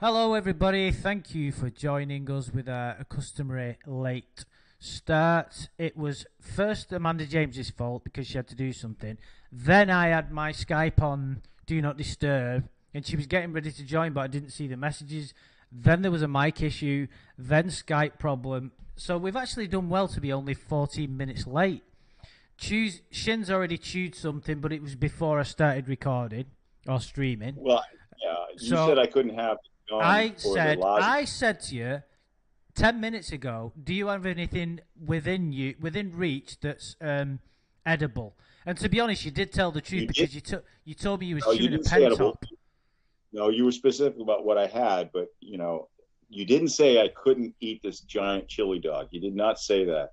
Hello, everybody. Thank you for joining us with a customary late start. It was first Amanda James's fault because she had to do something. Then I had my Skype on Do Not Disturb, and she was getting ready to join, but I didn't see the messages. Then there was a mic issue, then Skype problem. So we've actually done well to be only 14 minutes late. Shin's already chewed something, but it was before I started recording or streaming. Well, yeah, you said I couldn't have it on I said to you 10 minutes ago, do you have anything within reach that's edible? And to be honest, you did tell the truth because you told me you was chewing a pen top. No, you were specific about what I had, but you didn't say I couldn't eat this giant chili dog. You did not say that.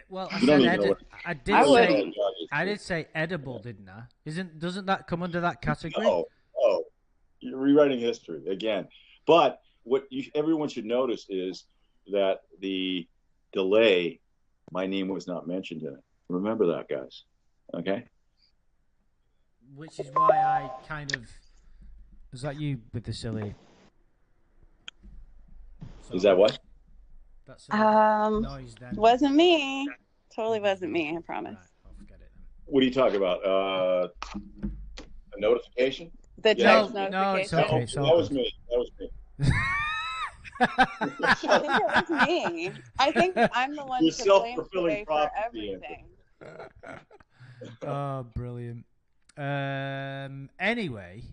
Well, I did say edible, didn't I? Doesn't that come under that category? Oh, you're rewriting history again. But what everyone should notice is that the delay, my name was not mentioned in it. Remember that, guys. Okay? Which is why I kind of... Is that you with the silly... Is that what? That's noise then. Wasn't me. Totally wasn't me, I promise. Right, I'll forget it then. What are you talking about? A notification? The text notification? No, it's okay. That was me. I think it was me. I think I'm the one to blame today for everything. Oh, brilliant. Anyway,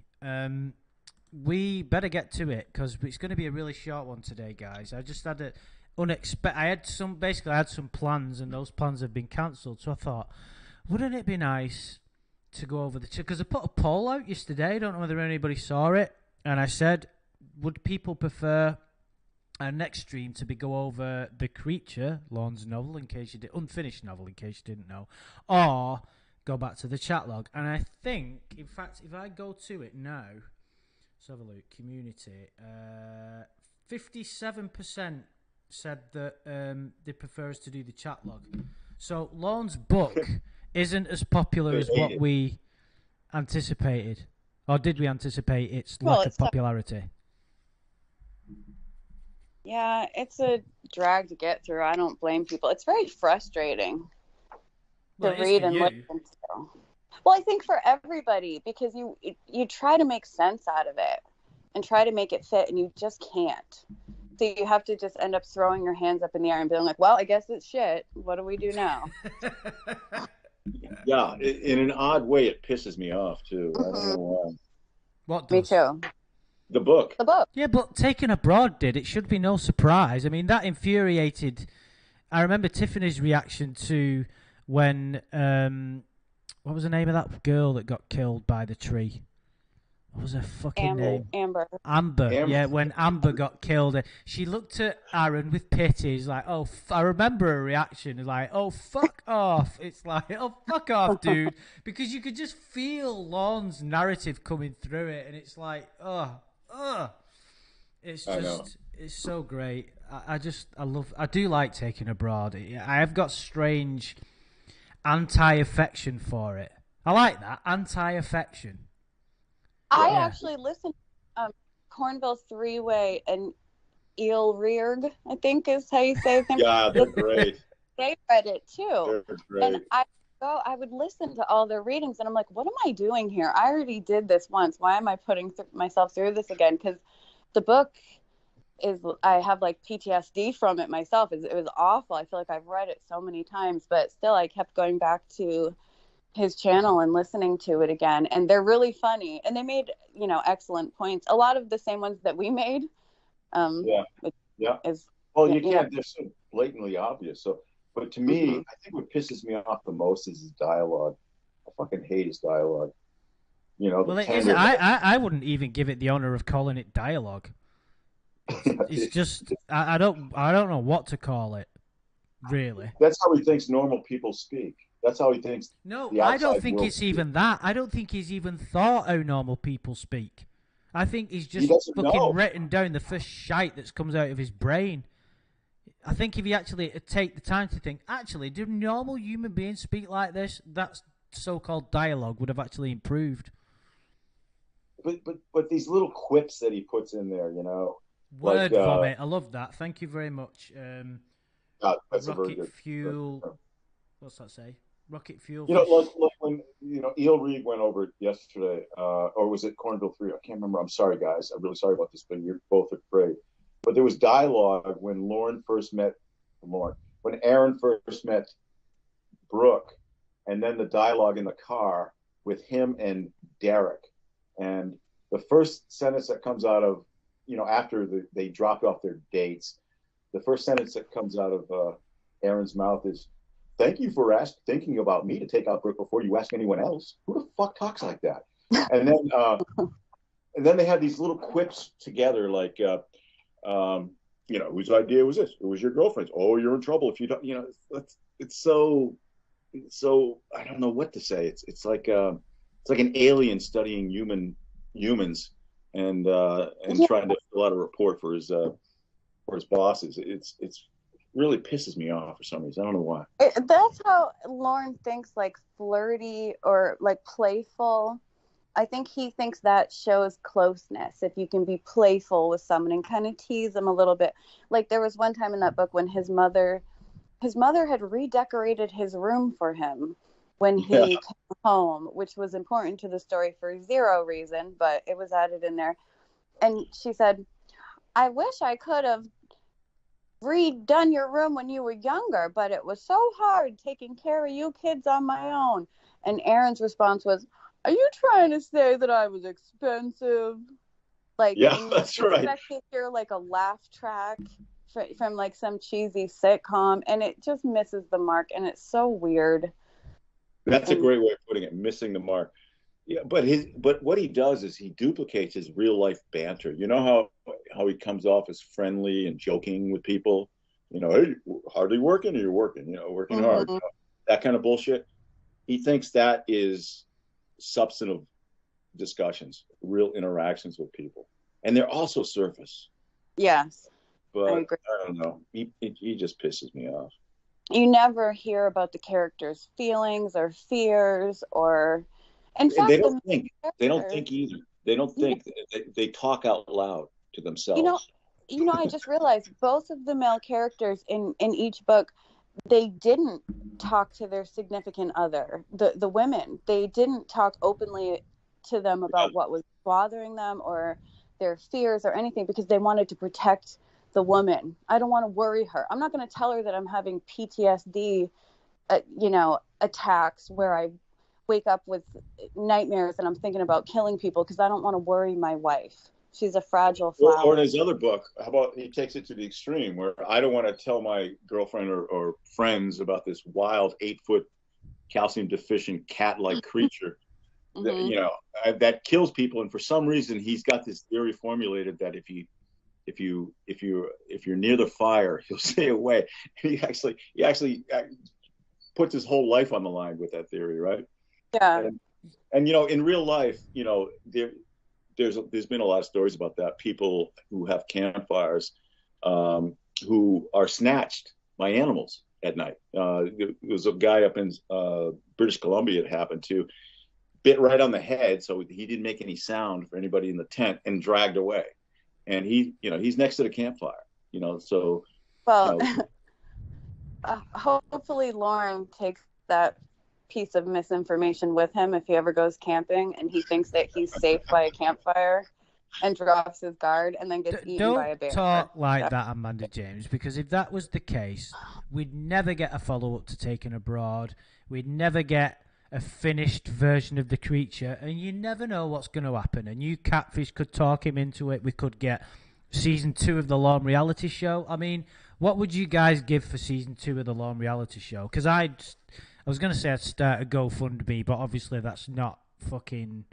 we better get to it because it's going to be a really short one today, guys. I just had I had some plans, and those plans have been cancelled. So I thought, wouldn't it be nice to go over because I put a poll out yesterday. I don't know whether anybody saw it, and I said, would people prefer our next stream to go over The Creature, Lorne's novel, unfinished novel, in case you didn't know, or go back to the chat log? And I think, in fact, if I go to it now, let's have a look. Community, 57% said that they prefer us to do the chat log. So Lorne's book isn't as popular as what we anticipated, or did we anticipate its lack of popularity? Yeah, it's a drag to get through. I don't blame people. It's very frustrating to read and listen to. Well, I think for everybody, because you try to make sense out of it and try to make it fit, and you just can't. So you have to just end up throwing your hands up in the air and being like, well, I guess it's shit. What do we do now? Yeah, in an odd way, it pisses me off, too. I don't know why. What does? Me too. The book. Yeah, but Taken Abroad did. It should be no surprise. I mean, that infuriated... I remember Tiffany's reaction to when... what was the name of that girl that got killed by the tree? What was her fucking name? Amber. Yeah, when Amber got killed, she looked at Aaron with pity. She's like, oh, I remember her reaction. It's like, oh, fuck off. It's like, oh, fuck off, dude. Because you could just feel Lorne's narrative coming through it. And it's like, it's just, it's so great. I do like Taken Abroad. I have got strange anti-affection for it. I like that, anti-affection. I actually listened to Cornville Three-Way and Eel Rearg, I think is how you say it. Yeah, they're great. They read it too. They're great. And I would listen to all their readings, and I'm like, what am I doing here? I already did this once. Why am I putting myself through this again? Because the book I have like PTSD from it myself. It was awful. I feel like I've read it so many times, but still I kept going back to his channel and listening to it again. And they're really funny, and they made, excellent points. A lot of the same ones that we made. You can't, they're so blatantly obvious. So, but to me, I think what pisses me off the most is his dialogue. I fucking hate his dialogue. Well, I wouldn't even give it the honor of calling it dialogue. It's just I don't know what to call it, really. That's how he thinks normal people speak. That's how he thinks. No, I don't think it's even that. I don't think he's even thought how normal people speak. I think he's just fucking written down the first shite that comes out of his brain. I think if you actually take the time to think, actually, do normal human beings speak like this? That so-called dialogue would have actually improved. but these little quips that he puts in there, you know, Word like vomit. I love that. Thank you very much. that's a very Rocket good. fuel. What's that say? Rocket fuel. You know, Fish. like when Eel Reed went over it yesterday, or was it Cornville 3? I can't remember. I'm sorry, guys. I'm really sorry about this, but you're both afraid. But there was dialogue when when Aaron first met Brooke, and then the dialogue in the car with him and Derek. And the first sentence that comes out of, after they dropped off their dates, the first sentence that comes out of Aaron's mouth is, "Thank you for thinking about me to take out Brooke before you ask anyone else. Who the fuck talks like that?" And then they had these little quips together, like, whose idea was this? It was your girlfriend's. Oh, you're in trouble if you don't. It's so I don't know what to say. It's like an alien studying humans and trying to fill out a report for his bosses. It's really pisses me off for some reason. I don't know why. That's how Lorne thinks, like flirty or like playful. I think he thinks that shows closeness if you can be playful with someone and kind of tease them a little bit. Like there was one time in that book when his mother had redecorated his room for him when he came home, which was important to the story for zero reason, but it was added in there. And she said, "I wish I could have redone your room when you were younger, but it was so hard taking care of you kids on my own." And Aaron's response was, "Are you trying to say that I was expensive?" Like, yeah, that's right. Expect to hear like a laugh track from like some cheesy sitcom, and it just misses the mark, and it's so weird. That's a great way of putting it, missing the mark. Yeah, but what he does is he duplicates his real life banter. You know how he comes off as friendly and joking with people. Hey, hardly working, or you're working. Working hard. That kind of bullshit. He thinks that is substantive discussions, real interactions with people, and they're also surface. Yes, but I don't know. He just pisses me off. You never hear about the characters' feelings or fears, or in fact, they don't think. They don't think either. They don't think. They talk out loud to themselves. I just realized both of the male characters in each book, they didn't talk to their significant other. The women, they didn't talk openly to them about what was bothering them or their fears or anything, because they wanted to protect the woman. I don't want to worry her. I'm not going to tell her that I'm having PTSD, attacks where I wake up with nightmares and I'm thinking about killing people, because I don't want to worry my wife. She's a fragile flower. Or in his other book, how about he takes it to the extreme where I don't want to tell my girlfriend or friends about this wild 8-foot calcium deficient cat-like creature that kills people. And for some reason, he's got this theory formulated that if you're near the fire, he'll stay away. He actually puts his whole life on the line with that theory, right? Yeah. And in real life, there's been a lot of stories about that. People who have campfires who are snatched by animals at night. There was a guy up in British Columbia it happened to, bit right on the head, so he didn't make any sound for anybody in the tent, and dragged away. And he's next to the campfire. So. Well, hopefully Lorne takes that piece of misinformation with him if he ever goes camping and he thinks that he's safe by a campfire and drops his guard and then gets eaten by a bear. Don't talk like that, Amanda James, because if that was the case, we'd never get a follow-up to Taken Abroad. We'd never get a finished version of the creature, and you never know what's going to happen. A new Catfish could talk him into it. We could get season 2 of the Lorne reality show. I mean, what would you guys give for season 2 of the Lorne reality show? Because I was going to say I'd start a GoFundMe, but obviously that's not fucking...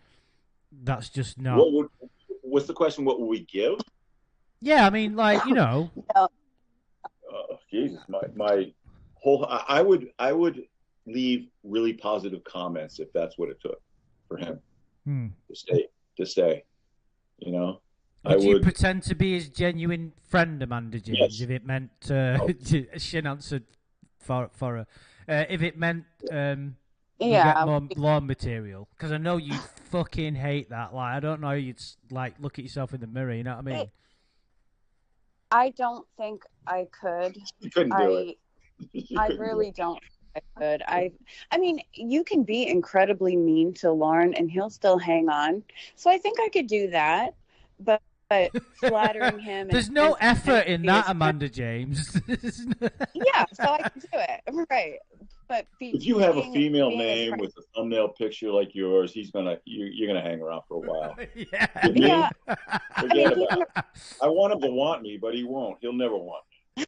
That's just not... What's the question? What will we give? Yeah, I mean, like, No. Jesus, my whole... I would leave really positive comments if that's what it took for him to stay. Would you pretend to be his genuine friend, Amanda James, yes. if it meant... she answered for her. If it meant you get more Lorne material, because I know you fucking hate that. Like, I don't know how you'd like look at yourself in the mirror. You know what I mean? I don't think I could. You couldn't do it. I really don't think I could. I mean, you can be incredibly mean to Lorne and he'll still hang on. So I think I could do that. But flattering him. There's no effort in that, Amanda James. Yeah, so I can do it. Right. But if you have a female name with a thumbnail picture like yours, you're gonna hang around for a while. Yeah. Forget about it. I want him to want me, but he won't. He'll never want me.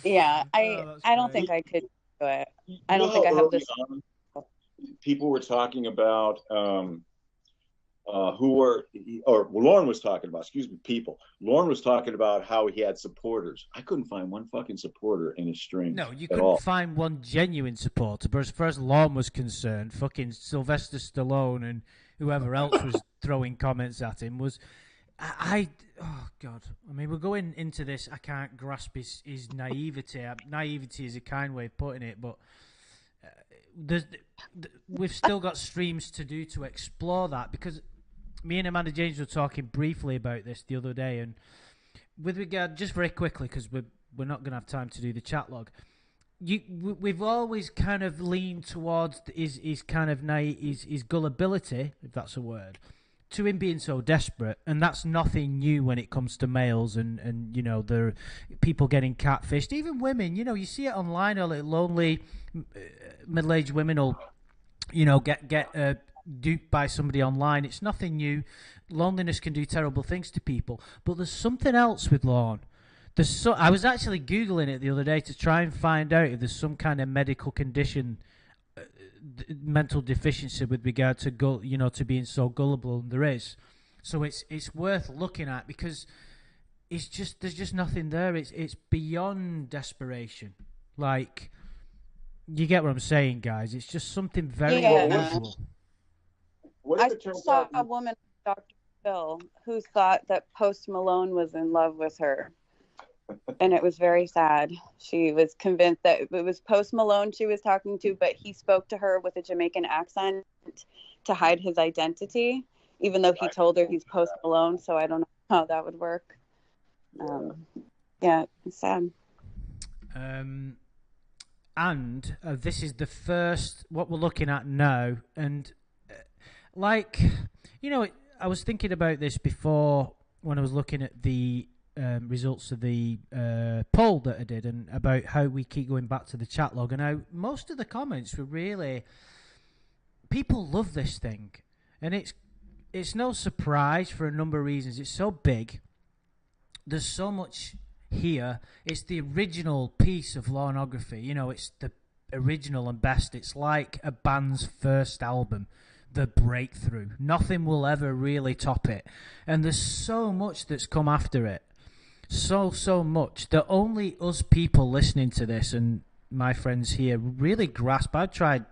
Yeah, I don't think I could do it. I don't think I have this. People were talking about Lorne was talking about, people. Lorne was talking about how he had supporters. I couldn't find one fucking supporter in his stream. No, you couldn't find one genuine supporter. But as far as Lorne was concerned, fucking Sylvester Stallone and whoever else was throwing comments at him was... oh God! I mean, we're going into this. I can't grasp his naivety. Naivety is a kind way of putting it, but we've still got streams to do to explore that, because me and Amanda James were talking briefly about this the other day, and with regard, just very quickly, because we're not going to have time to do the chat log. We've always kind of leaned towards his kind of his gullibility, if that's a word, to him being so desperate, and that's nothing new when it comes to males and you know, there are people getting catfished, even women. You know, you see it online. Lonely middle-aged women will, you know, get duped by somebody online. It's nothing new. Loneliness can do terrible things to people, but there's something else with Lorne. I was actually Googling it the other day to try and find out if there's some kind of medical condition, mental deficiency with regard to to being so gullible, and there is. So it's worth looking at, because there's just nothing there. It's beyond desperation. Like, you get what I'm saying, guys? It's just something very unusual. I saw a woman, Dr. Phil, who thought that Post Malone was in love with her. And it was very sad. She was convinced that it was Post Malone she was talking to, but he spoke to her with a Jamaican accent to hide his identity, even though he told her he's Post Malone. So I don't know how that would work. Yeah, it's sad. And this is the first, what we're looking at now. And like, you know, I was thinking about this before when I was looking at the results of the poll that I did, and about how we keep going back to the chat log, and how most of the comments were really, people love this thing, and it's no surprise for a number of reasons. It's so big, there's so much here. It's the original piece of Lornography. You know, it's the original and best. It's like a band's first album, the breakthrough. Nothing will ever really top it, and there's so much that's come after it. So much that only us people listening to this and my friends here really grasp. I've tried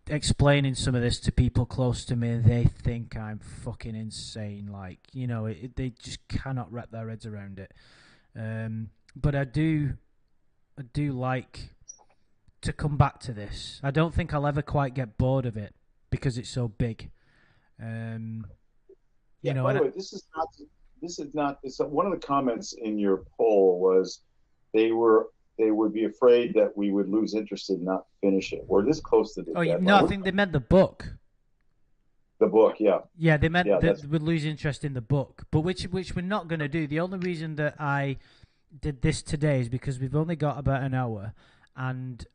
explaining some of this to people close to me, and they think I'm fucking insane. Like, you know, they just cannot wrap their heads around it. But I do like to come back to this. I don't think I'll ever quite get bored of it, because it's so big. You know, by the way, this is not. One of the comments in your poll was they would be afraid that we would lose interest and not finish it. We're this close to the deadline. No, I think they meant the book. The book, yeah. Yeah, they meant that we'd lose interest in the book, but which we're not going to do. The only reason that I did this today is because we've only got about an hour, and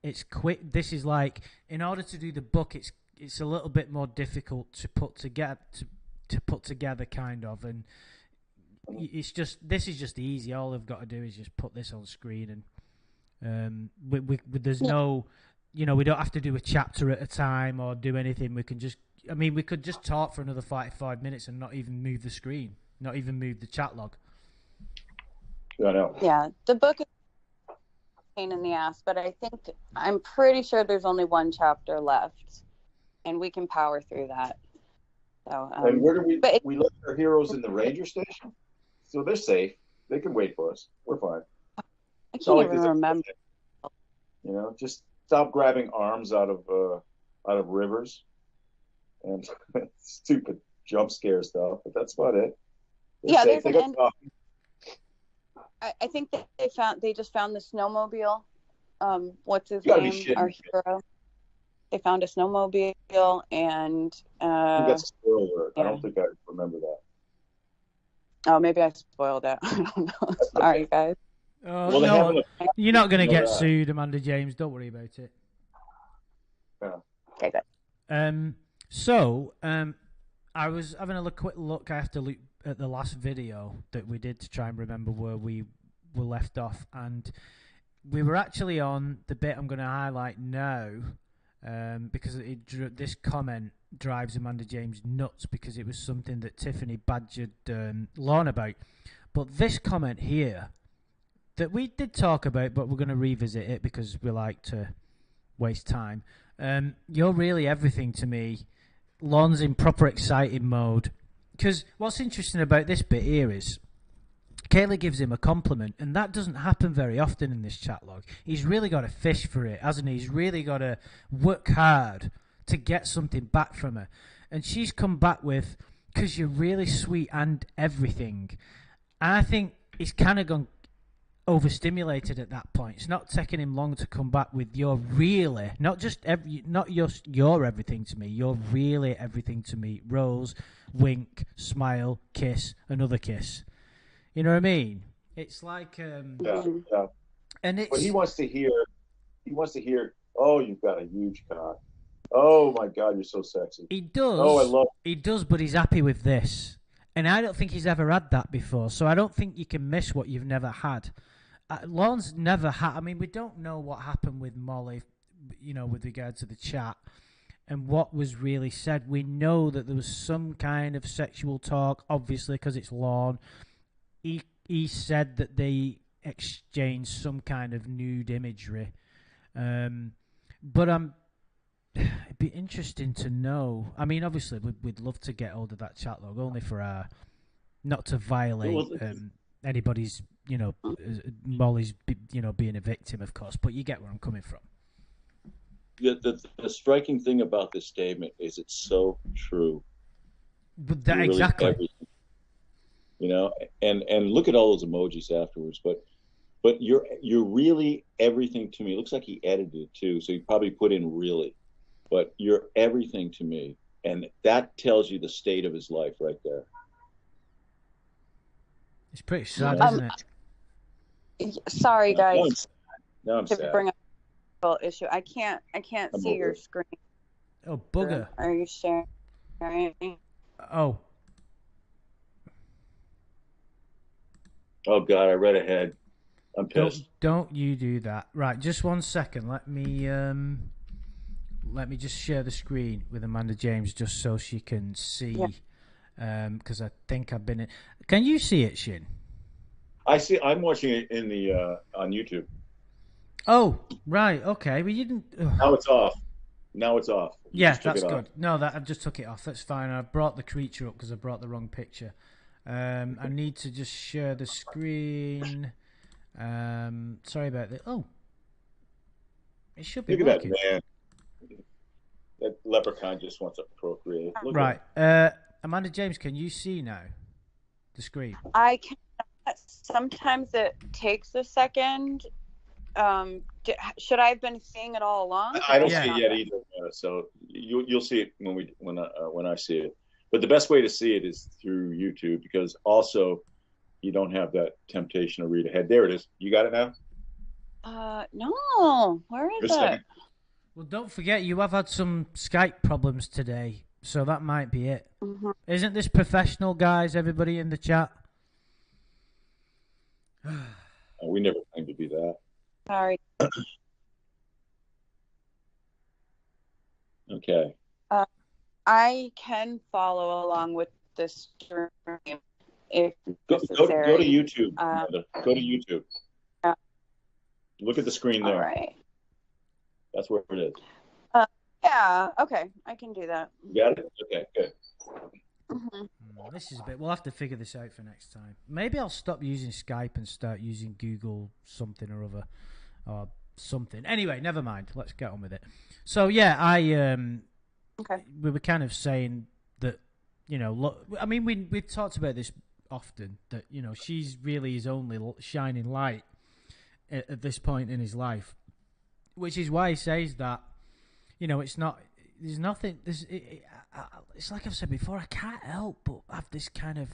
it's quick. This is like, in order to do the book, it's a little bit more difficult to put together. To put together, kind of, and this is just easy. All I've got to do is just put this on screen, and there's no, you know, we don't have to do a chapter at a time or do anything. We can just, we could just talk for another 5 minutes and not even move the screen, not even move the chat log. I know. Yeah, the book is a pain in the ass, but I'm pretty sure there's only one chapter left, and we can power through that. So, and where do we left our heroes in the ranger station? So they're safe. They can wait for us. We're fine. I can't even remember. You know, just stop grabbing arms out of out of rivers and stupid jump scare stuff, but that's about it. I think that they just found the snowmobile. What's his You gotta be name? shitting Our me. hero. They found a snowmobile, and I think that's a spoiler. yeah. I don't think I remember that. Oh, maybe I spoiled it. I don't know. Sorry, guys. Oh, Well, they no, have you're not going to know get that. sued, Amanda James. Don't worry about it. Yeah. Okay, good. I was having a quick look. I have to look at the last video that we did to try and remember where we were left off, and we were actually on the bit I'm going to highlight now, because this comment drives Amanda James nuts because it was something that Tiffany badgered Lorne about. But this comment here that we did talk about, but we're going to revisit it because we like to waste time. You're really everything to me. Lorne's in proper excited mode. Because what's interesting about this bit here is Kaylee gives him a compliment, and that doesn't happen very often in this chat log. He's really got to fish for it, hasn't he? He's really got to work hard to get something back from her. And she's come back with, because you're really sweet and everything. And I think he's kind of gone overstimulated at that point. It's not taking him long to come back with you're really, not just you're everything to me, you're really everything to me. Rose, wink, smile, kiss, another kiss. You know what I mean? It's like yeah. And it's, but he wants to hear, oh, you've got a huge cock. Oh my God, you're so sexy. He does. Oh, I love. He does, but he's happy with this. And I don't think he's ever had that before. So I don't think you can miss what you've never had. Lorne's never had. I mean, we don't know what happened with Molly, with regard to the chat and what was really said. We know that there was some kind of sexual talk, obviously, because it's Lorne. He said that they exchanged some kind of nude imagery. But it'd be interesting to know. I mean, obviously, we'd love to get hold of that chat log, only for not to violate anybody's, Molly's, being a victim, of course. But you get where I'm coming from. The striking thing about this statement is it's so true. But that, exactly. And look at all those emojis afterwards. But you're really everything to me. It looks like he edited it too, so he probably put in really. But you're everything to me, and that tells you the state of his life right there. It's pretty sad, isn't it? Sorry, guys. Now I'm sad. Bring up a issue. I can't see your screen. Oh, bugger! Are you sharing? Oh. Oh God, I read ahead. I'm pissed. Don't you do that. Right, just 1 second. Let me just share the screen with Amanda James just so she can see. Because I think I've been in. Can you see it, Shin? I see. I'm watching it in the on YouTube. Oh, right. Okay. Well, you didn't. Now it's off. Yeah, that's good. No, I just took it off. That's fine. I brought the creature up because I brought the wrong picture. I need to just share the screen. Sorry about that. Oh, it should be. Look at working. that man. That leprechaun just wants to procreate. Look right. Amanda James, can you see now the screen? I can. Sometimes it takes a second. Should I have been seeing it all along? I don't see it yet either. So you'll see it when I see it. But the best way to see it is through YouTube, because also you don't have that temptation to read ahead. There it is. You got it now? No. Where is it? Well, don't forget you have had some Skype problems today, so that might be it. Mm-hmm. Isn't this professional, guys? Everybody in the chat. We never claimed to be that. Sorry. Okay. I can follow along with this stream if Go necessary. to YouTube. Go to YouTube. Look at the screen there. All right. That's where it is. Yeah. Okay. I can do that. You got it? Okay, good. Mm-hmm. This is a bit. We'll have to figure this out for next time. Maybe I'll stop using Skype and start using Google something or other, or something. Anyway, never mind. Let's get on with it. So yeah, we were kind of saying that, you know, look, I mean, we've talked about this often, that, you know, she's really his only shining light at this point in his life, which is why he says that, you know, it's like I've said before, I can't help but have this kind of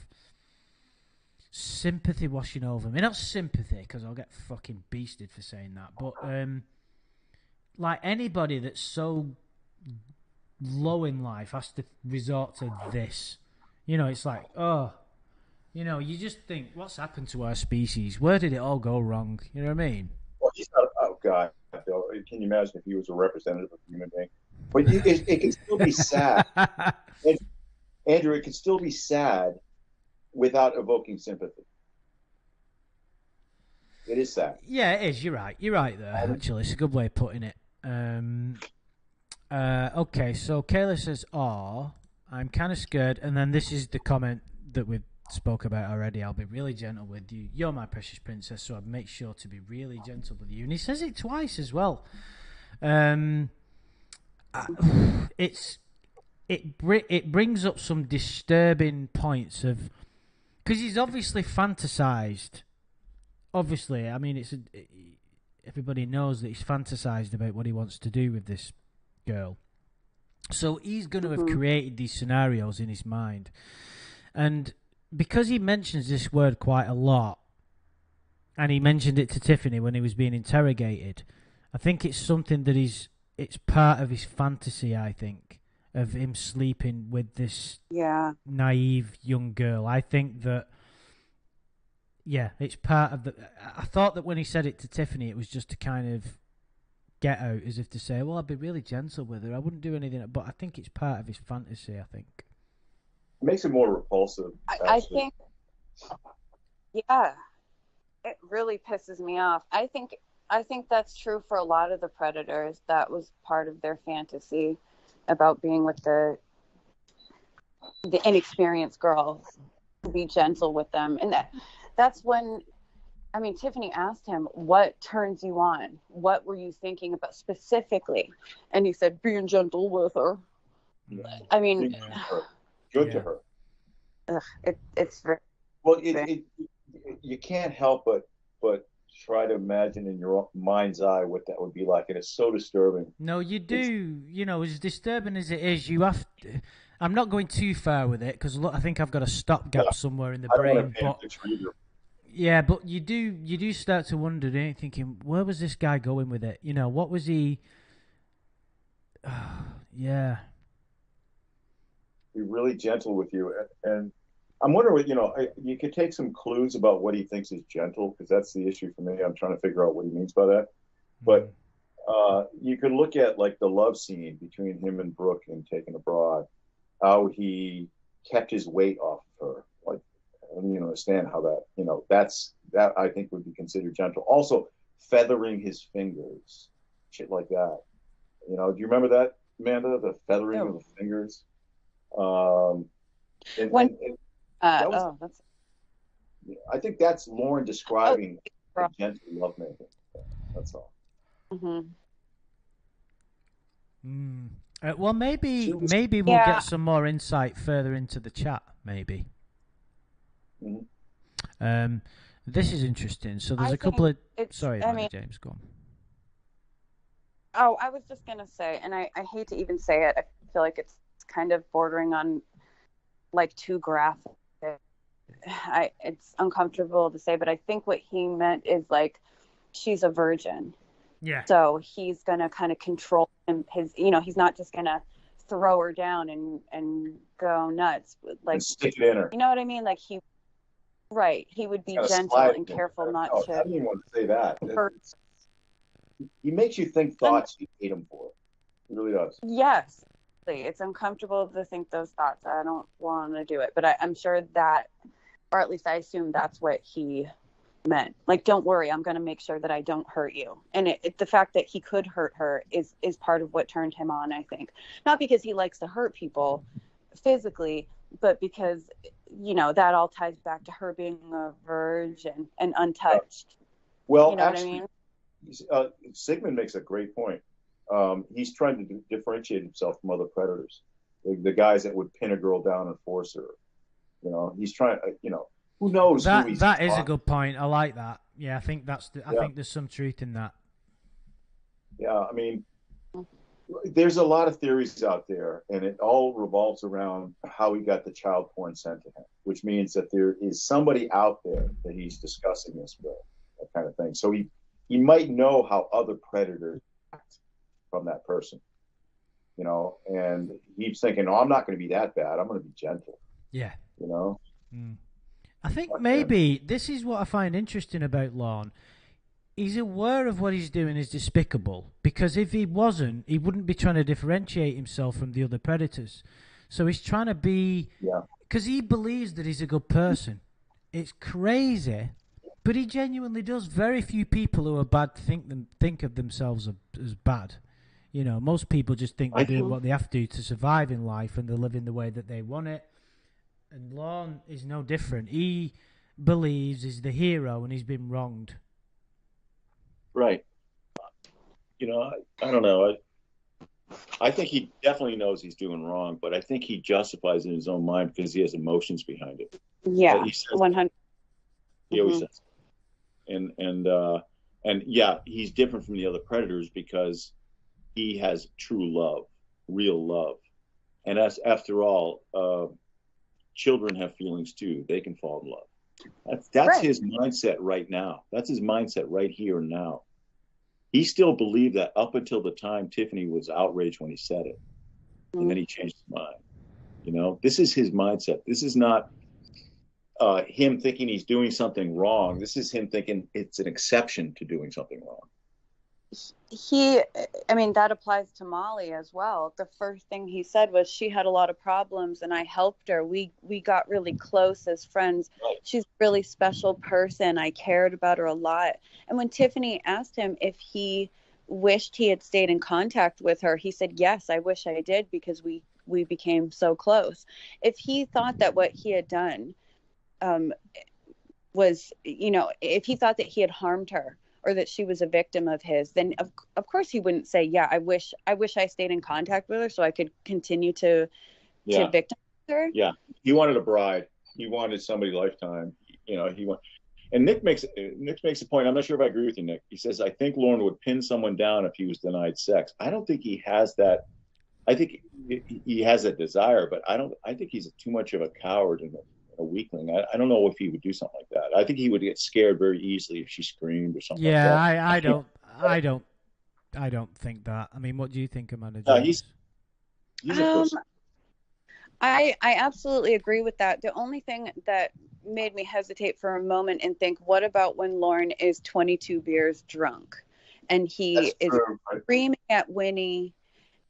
sympathy washing over me. Not sympathy, because I'll get fucking beasted for saying that, but like anybody that's so low in life has to resort to this. You know, it's like, oh, you know, you just think, what's happened to our species? Where did it all go wrong? You know what I mean? Well, he's not. Oh God, Bill, can you imagine if he was a representative of a human being? But it can still be sad, Andrew. It can still be sad without evoking sympathy. It is sad. Yeah, it is. You're right. You're right there. Actually, it's a good way of putting it. Okay, so Kayla says, "Oh, I'm kind of scared." And then this is the comment that we spoke about already. I'll be really gentle with you. You're my precious princess, so I'll make sure to be really gentle with you. And he says it twice as well. It brings up some disturbing points of, because he's obviously fantasized. Obviously, I mean, everybody knows that he's fantasized about what he wants to do with this girl. So he's going to have created these scenarios in his mind. And because he mentions this word quite a lot, and he mentioned it to Tiffany when he was being interrogated, I think it's something that it's part of his fantasy, I think, of him sleeping with this naive young girl. I think that, yeah, it's part of the... I thought that when he said it to Tiffany, it was just to kind of get out, as if to say, well, I'd be really gentle with her. I wouldn't do anything. But I think it's part of his fantasy, I think. It makes it more repulsive. I think, yeah, it really pisses me off. I think that's true for a lot of the predators. That was part of their fantasy about being with the inexperienced girls, to be gentle with them. And that's when, I mean, Tiffany asked him, what turns you on? What were you thinking about specifically? And he said, being gentle with her. Yeah. I mean, good to her. It's very... Well, you can't help but try to imagine in your mind's eye what that would be like, and it's so disturbing. No, you do. You know, as disturbing as it is, you have to... I'm not going too far with it, because I think I've got a stopgap somewhere in the brain. Yeah, but you do start to wonder, don't you, thinking, where was this guy going with it? You know, what was he... yeah. Be really gentle with you, and I'm wondering what, you know, you could take some clues about what he thinks is gentle, because that's the issue for me. I'm trying to figure out what he means by that. But you could look at, like, the love scene between him and Brooke in Taken Abroad, how he kept his weight off of her. Like, I don't even understand how that, you know, that I think would be considered gentle. Also, feathering his fingers, shit like that. You know, do you remember that, Amanda? The feathering of the fingers. I think that's Lorne describing gentle lovemaking. That's all. Well, maybe we'll get some more insight further into the chat. Maybe. This is interesting. So there's a couple of... Sorry, James, go on. Oh, I was just gonna say, and I hate to even say it. I feel like it's kind of bordering on, like, too graphic. It's uncomfortable to say, but I think what he meant is, like, she's a virgin. Yeah. So he's gonna kind of control his, you know, he's not just gonna throw her down and go nuts, like, and stick it in her. You know what I mean? Like, he would be gentle and careful not to. I didn't even want to say that. He makes you think thoughts you hate him for. He really does. Yes. It's uncomfortable to think those thoughts. I don't want to do it, but I'm sure that, or at least I assume that's what he meant. Like, don't worry, I'm going to make sure that I don't hurt you. And the fact that he could hurt her is part of what turned him on, I think. Not because he likes to hurt people physically, but because, you know, that all ties back to her being a virgin and untouched. Well, you know actually, what I mean? Sigmund makes a great point. He's trying to differentiate himself from other predators, the guys that would pin a girl down and force her. He's trying. Who knows That who he's that is a good point. I like that. Yeah, I think I Yeah. think there's some truth in that. Yeah, I mean, there's a lot of theories out there, and it all revolves around how he got the child porn sent to him, which means that there is somebody out there that he's discussing this with, that kind of thing. So he might know how other predators act from that person, and he's thinking, "Oh, I'm not going to be that bad. I'm going to be gentle." Yeah. I think maybe this is what I find interesting about Lorne. He's aware of what he's doing is despicable, because if he wasn't, he wouldn't be trying to differentiate himself from the other predators. So he's trying to be, because he believes that he's a good person. It's crazy, but he genuinely does. Very few people who are bad think of themselves as bad. Most people just think they're doing what they have to do to survive in life, and they're living the way that they want it. And Lorne is no different. He believes he's the hero and he's been wronged. Right. I don't know. I think he definitely knows he's doing wrong, but I think he justifies it in his own mind because he has emotions behind it. Yeah, 100. He always says, and yeah, he's different from the other predators because he has true love, real love, and after all, children have feelings too. They can fall in love. That's right. His mindset right now. That's his mindset right here and now. He still believed that up until the time Tiffany was outraged when he said it. And then he changed his mind. This is his mindset. This is not him thinking he's doing something wrong. This is him thinking it's an exception to doing something wrong. That applies to Molly as well. The first thing he said was she had a lot of problems and I helped her. We got really close as friends. Right. She's a really special person. I cared about her a lot. And when Tiffany asked him if he wished he had stayed in contact with her, he said, yes, I wish I did, because we became so close. If he thought that what he had done was, if he thought that he had harmed her, or that she was a victim of his, then of course he wouldn't say, yeah, I wish I stayed in contact with her so I could continue to victimize her. Yeah. He wanted a bride. He wanted somebody lifetime. And Nick makes a point. I'm not sure if I agree with you, Nick. He says, I think Lorne would pin someone down if he was denied sex. I don't think he has that. I think he has that desire, but I think he's too much of a coward and a weakling. I don't know if he would do something like that. I think he would get scared very easily if she screamed or something. Yeah, like that. I don't think that. I mean, what do you think, Amanda? He's a person. I absolutely agree with that. The only thing that made me hesitate for a moment and think, what about when Lorne is 22 beers drunk and he is screaming at Winnie,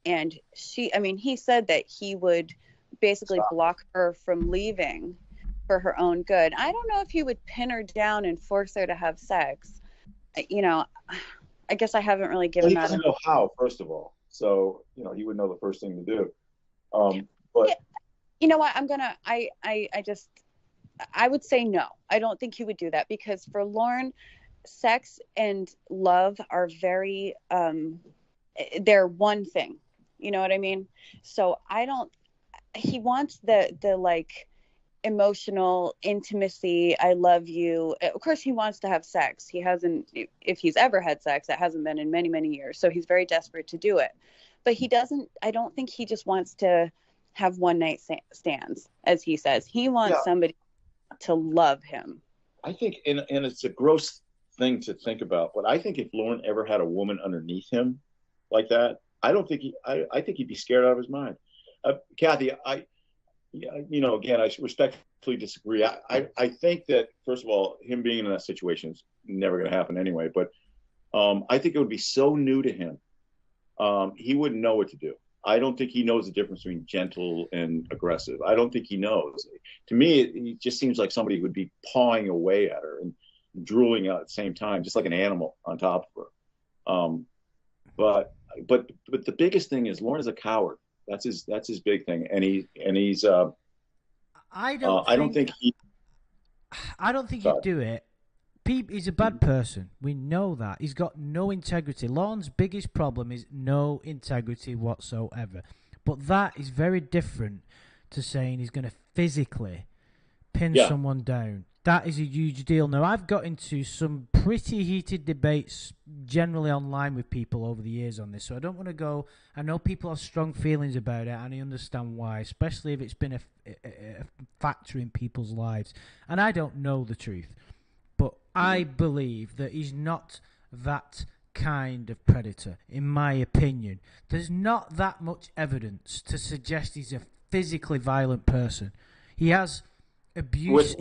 and he said that he would basically block her from leaving for her own good. I don't know if he would pin her down and force her to have sex. I guess I haven't really given that. He doesn't know how, first of all. So, he would know the first thing to do. But yeah. You know what? I would say no. I don't think he would do that, because for Lorne, sex and love are very, they're one thing. You know what I mean? So he wants the like emotional intimacy. I love you. Of course he wants to have sex. He hasn't, if he's ever had sex, it hasn't been in many, many years. So he's very desperate to do it, but I don't think he just wants to have one night stands, as he says. He wants somebody to love him. I think, and it's a gross thing to think about, but I think if Lorne ever had a woman underneath him like that, I think he'd be scared out of his mind. Kathy, again, I respectfully disagree. I think that, first of all, him being in that situation is never going to happen anyway. But I think it would be so new to him. He wouldn't know what to do. I don't think he knows the difference between gentle and aggressive. I don't think he knows. To me, it just seems like somebody who would be pawing away at her and drooling out at the same time, just like an animal on top of her. But the biggest thing is Lorne is a coward. That's his big thing, and he's. I don't think he'd do it, He's a bad person. We know that. He's got no integrity. Lorne's biggest problem is no integrity whatsoever. But that is very different to saying he's going to physically pin someone down. That is a huge deal. Now, I've got into some pretty heated debates generally online with people over the years on this, so I don't want to go... I know people have strong feelings about it, and I understand why, especially if it's been a factor in people's lives. And I don't know the truth, but I believe that he's not that kind of predator, in my opinion. There's not that much evidence to suggest he's a physically violent person. He has... abuse.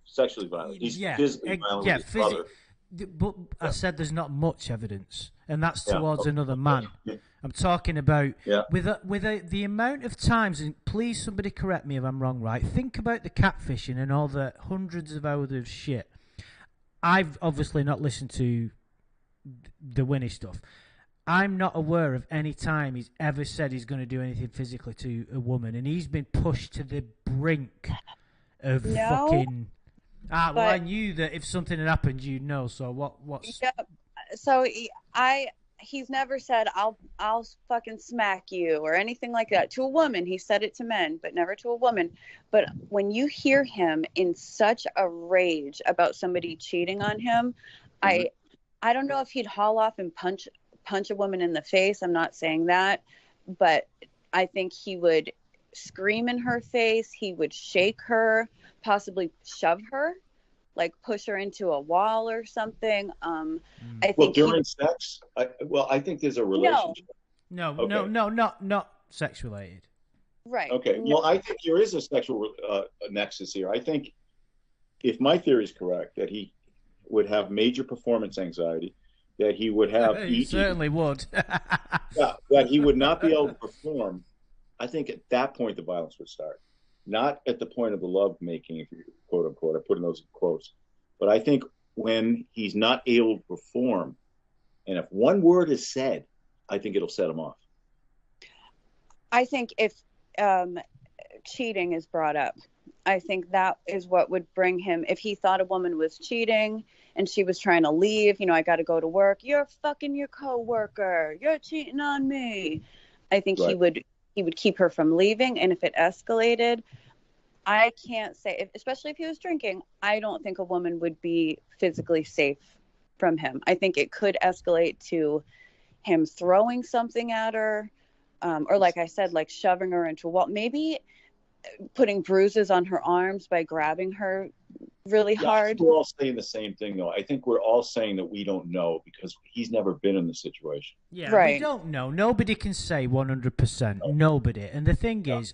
Sexually violent. He's physically violent with his brother. But I said there's not much evidence, and that's towards another man. I'm talking about with the amount of times, and please somebody correct me if I'm wrong. Right, think about the catfishing and all the hundreds of hours of shit. I've obviously not listened to the Winnie stuff. I'm not aware of any time he's ever said he's going to do anything physically to a woman, and he's been pushed to the brink of fucking... well, I knew that if something had happened, you'd know, so what's... Yeah, so he's never said, I'll fucking smack you, or anything like that. To a woman, he said it to men, but never to a woman. But when you hear him in such a rage about somebody cheating on him, I don't know if he'd haul off and punch a woman in the face. I'm not saying that, but I think he would scream in her face. He would shake her, possibly shove her, like push her into a wall or something. I think during sex, I think there's a relationship. No, not sex related. Right. Okay. No. Well, I think there is a sexual nexus here. I think, if my theory is correct, that he would have major performance anxiety, that he would have... He certainly would. That he would not be able to perform. I think at that point the violence would start. Not at the point of the love making, if you quote unquote, I put in those quotes. But I think when he's not able to perform, and if one word is said, I think it'll set him off. I think if cheating is brought up, I think that is what would bring him. If he thought a woman was cheating and she was trying to leave, I got to go to work. You're fucking your coworker. You're cheating on me. I think he would keep her from leaving. And if it escalated, I can't say, especially if he was drinking, I don't think a woman would be physically safe from him. I think it could escalate to him throwing something at her, or like I said, like shoving her into a wall. Maybe putting bruises on her arms by grabbing her really hard. We're all saying the same thing, though. I think we're all saying that we don't know because he's never been in the situation. Yeah, we don't know. Nobody can say 100%. Nobody. And the thing is,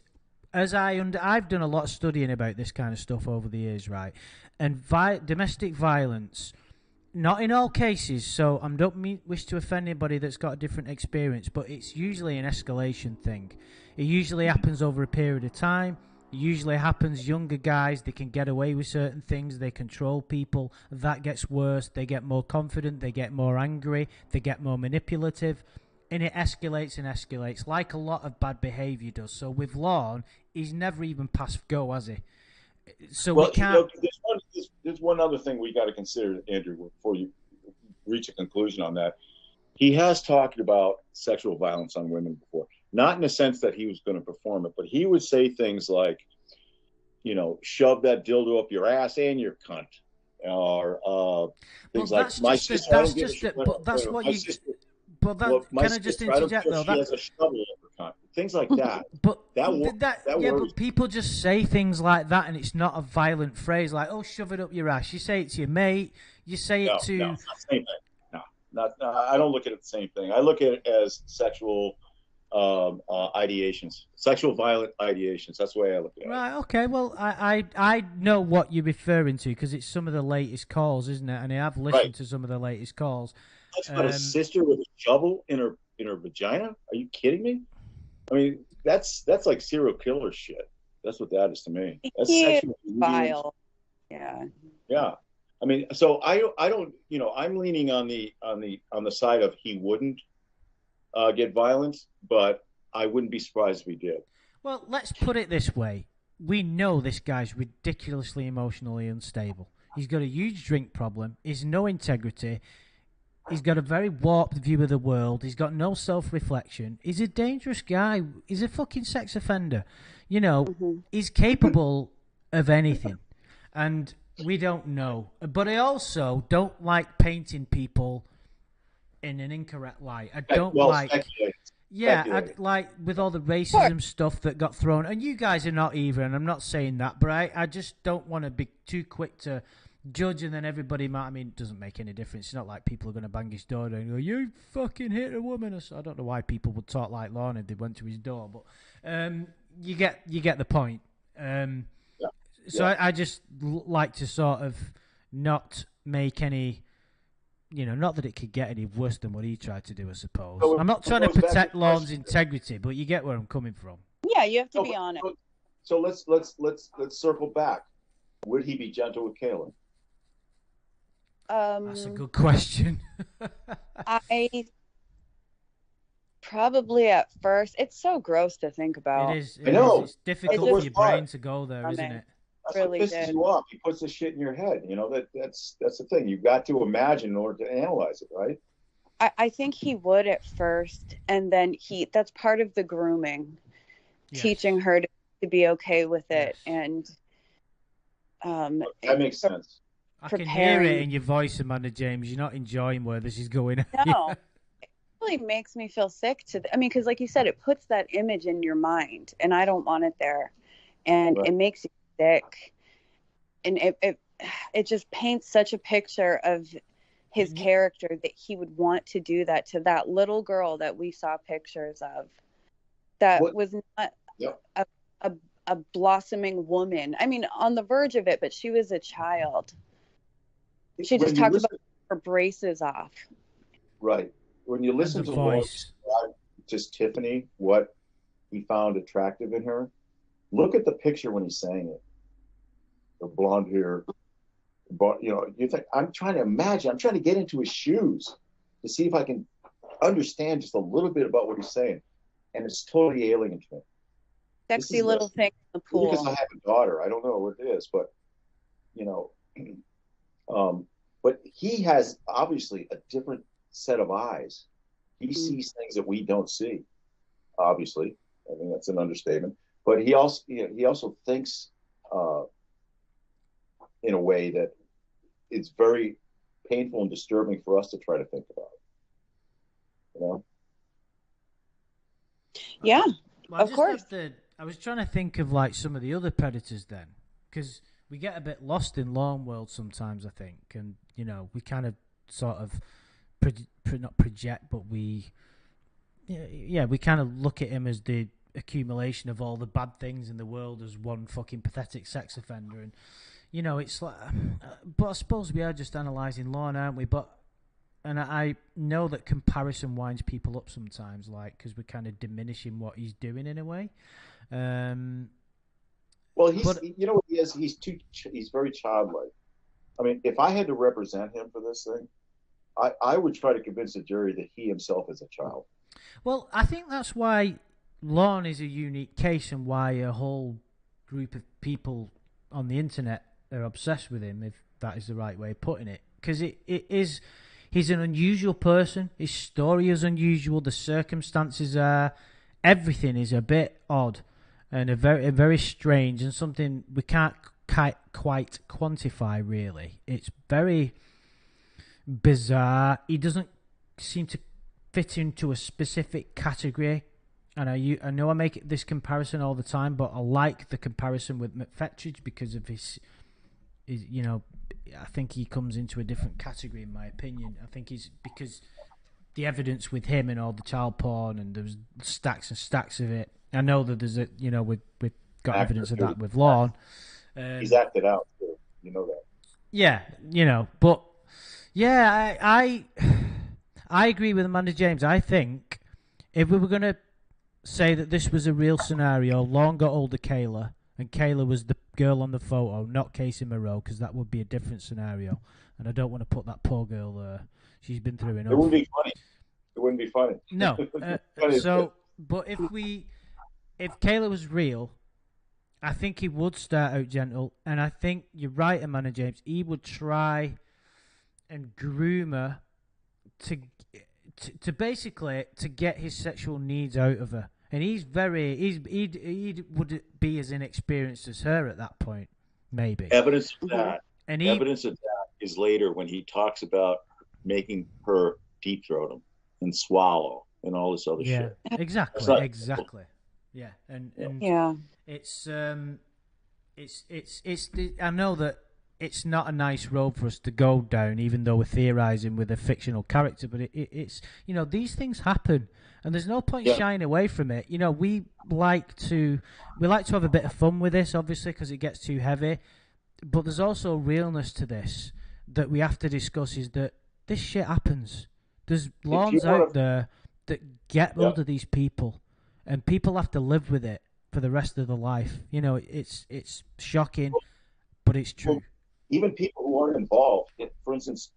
as I've done a lot of studying about this kind of stuff over the years, right? And domestic violence, not in all cases, so I don't wish to offend anybody that's got a different experience, but it's usually an escalation thing. It usually happens over a period of time. It usually happens younger guys, they can get away with certain things, they control people. That gets worse, they get more confident, they get more angry, they get more manipulative, and it escalates and escalates like a lot of bad behaviour does. So with Lorne, he's never even passed go, has he? So we can't... There's one other thing we got to consider, Andrew, before you reach a conclusion on that. He has talked about sexual violence on women before. Not in the sense that he was going to perform it, but he would say things like, shove that dildo up your ass and your cunt. Or things like, my sister, can I just interject though? She has a shovel up her cunt. Things like that. But people just say things like that, and it's not a violent phrase like, "Oh, shove it up your ass." You say it to your mate. You say it to. No, it's not the same thing. No, I don't look at it the same thing. I look at it as sexual ideations, sexual violent ideations. That's the way I look at it. Right. Okay. Well, I know what you're referring to because it's some of the latest calls, isn't it? And I have listened to some of the latest calls. That's about a sister with a shovel in her vagina. Are you kidding me? I mean, that's like serial killer shit. That's what that is to me. That's sexual vile. Yeah. Yeah. I mean, so I don't, I'm leaning on the side of he wouldn't get violence, but I wouldn't be surprised if he did. Well, let's put it this way. We know this guy's ridiculously emotionally unstable. He's got a huge drink problem. He's no integrity. He's got a very warped view of the world. He's got no self-reflection. He's a dangerous guy. He's a fucking sex offender. You know, he's capable of anything. And we don't know. But I also don't like painting people in an incorrect light. I don't like with all the racism stuff that got thrown. And you guys are not either, and I'm not saying that. But I just don't want to be too quick to judge, and then everybody might. I mean, it doesn't make any difference. It's not like people are going to bang his door down and go, "You fucking hit a woman." I don't know why people would talk like Lorne if they went to his door, but you get the point. So I just like to sort of not make any, not that it could get any worse than what he tried to do. I suppose I'm not trying to protect Lorne's integrity, but you get where I'm coming from. Yeah, you have to be honest. So let's circle back. Would he be gentle with Kayla? That's a good question. I probably at first. It's so gross to think about. It is. I know. It's difficult for your brain to go there, isn't it? That's really what pisses you off. He puts the shit in your head. That's the thing. You've got to imagine in order to analyze it, right? I think he would at first, and then that's part of the grooming, teaching her to be okay with it, and that makes sense. I can hear it in your voice, Amanda James. You're not enjoying where this is going. No, it really makes me feel sick. Because like you said, it puts that image in your mind, and I don't want it there, and it makes you sick, and it just paints such a picture of his character that he would want to do that to that little girl that we saw pictures of, that was not a blossoming woman. I mean, on the verge of it, but she was a child. She just talked about her braces off. Right. When you listen to Lorne describe just Tiffany, what he found attractive in her, look at the picture when he's saying it. The blonde hair, you think, I'm trying to imagine, I'm trying to get into his shoes to see if I can understand just a little bit about what he's saying. And it's totally alien to me. Sexy little thing in the pool. Because I have a daughter. I don't know what it is, but, but he has obviously a different set of eyes. He sees things that we don't see, obviously. I think that's an understatement. But he also thinks in a way that it's very painful and disturbing for us to try to think about. Yeah, well, of course. I was trying to think of like some of the other predators then, because we get a bit lost in Lorne world sometimes, I think, and we kind of sort of not project, but we kind of look at him as the accumulation of all the bad things in the world as one fucking pathetic sex offender, and it's like, but I suppose we are just analysing Lorne, aren't we? And I know that comparison winds people up sometimes, like, because we're kind of diminishing what he's doing in a way. Well, what he is? He's very childlike. I mean, if I had to represent him for this thing, I would try to convince the jury that he himself is a child. Well, I think that's why Lorne is a unique case, and why a whole group of people on the internet are obsessed with him, if that is the right way of putting it. Because he's an unusual person. His story is unusual. The circumstances are, everything is a bit odd and a very strange, and something we can't quite quantify, really. It's very bizarre. He doesn't seem to fit into a specific category. And I know I make this comparison all the time, but I like the comparison with McFetridge because of his I think he comes into a different category, in my opinion. I think he's, because the evidence with him and all the child porn, and there's stacks and stacks of it. I know that there's we've got evidence of that with Lorne. He's acted out too. You know that. Yeah, but yeah, I agree with Amanda James. I think if we were going to say that this was a real scenario, Lorne got hold of Kayla, and Kayla was the girl on the photo, not Casey Moreau, because that would be a different scenario. And I don't want to put that poor girl there. She's been through enough. It wouldn't be funny. It wouldn't be funny. No. But if Kayla was real, I think he would start out gentle, and I think you're right, Amanda James. He would try and groom her to basically to get his sexual needs out of her. And he would be as inexperienced as her at that point, maybe. Evidence of that. And evidence of that is later when he talks about making her deep throat him and swallow and all this other shit. Exactly. Yeah, and yeah, it's I know that it's not a nice road for us to go down, even though we're theorizing with a fictional character. But it's these things happen, and there's no point shying away from it. We like to have a bit of fun with this, obviously, because it gets too heavy. But there's also realness to this that we have to discuss. Is that this shit happens? There's lawns out there that get hold of these people, and people have to live with it for the rest of their life. It's shocking, but it's true. Well, even people who aren't involved, for instance,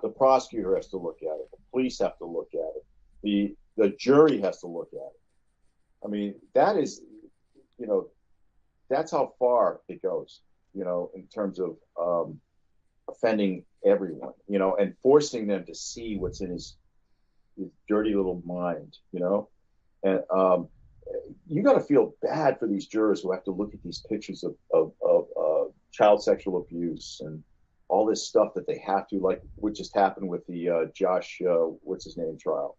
the prosecutor has to look at it, the police have to look at it, the jury has to look at it. I mean, that is, that's how far it goes, in terms of offending everyone, and forcing them to see what's in his dirty little mind, and you got to feel bad for these jurors who have to look at these pictures of child sexual abuse and all this stuff that they have to, like what just happened with the Josh, what's his name, trial,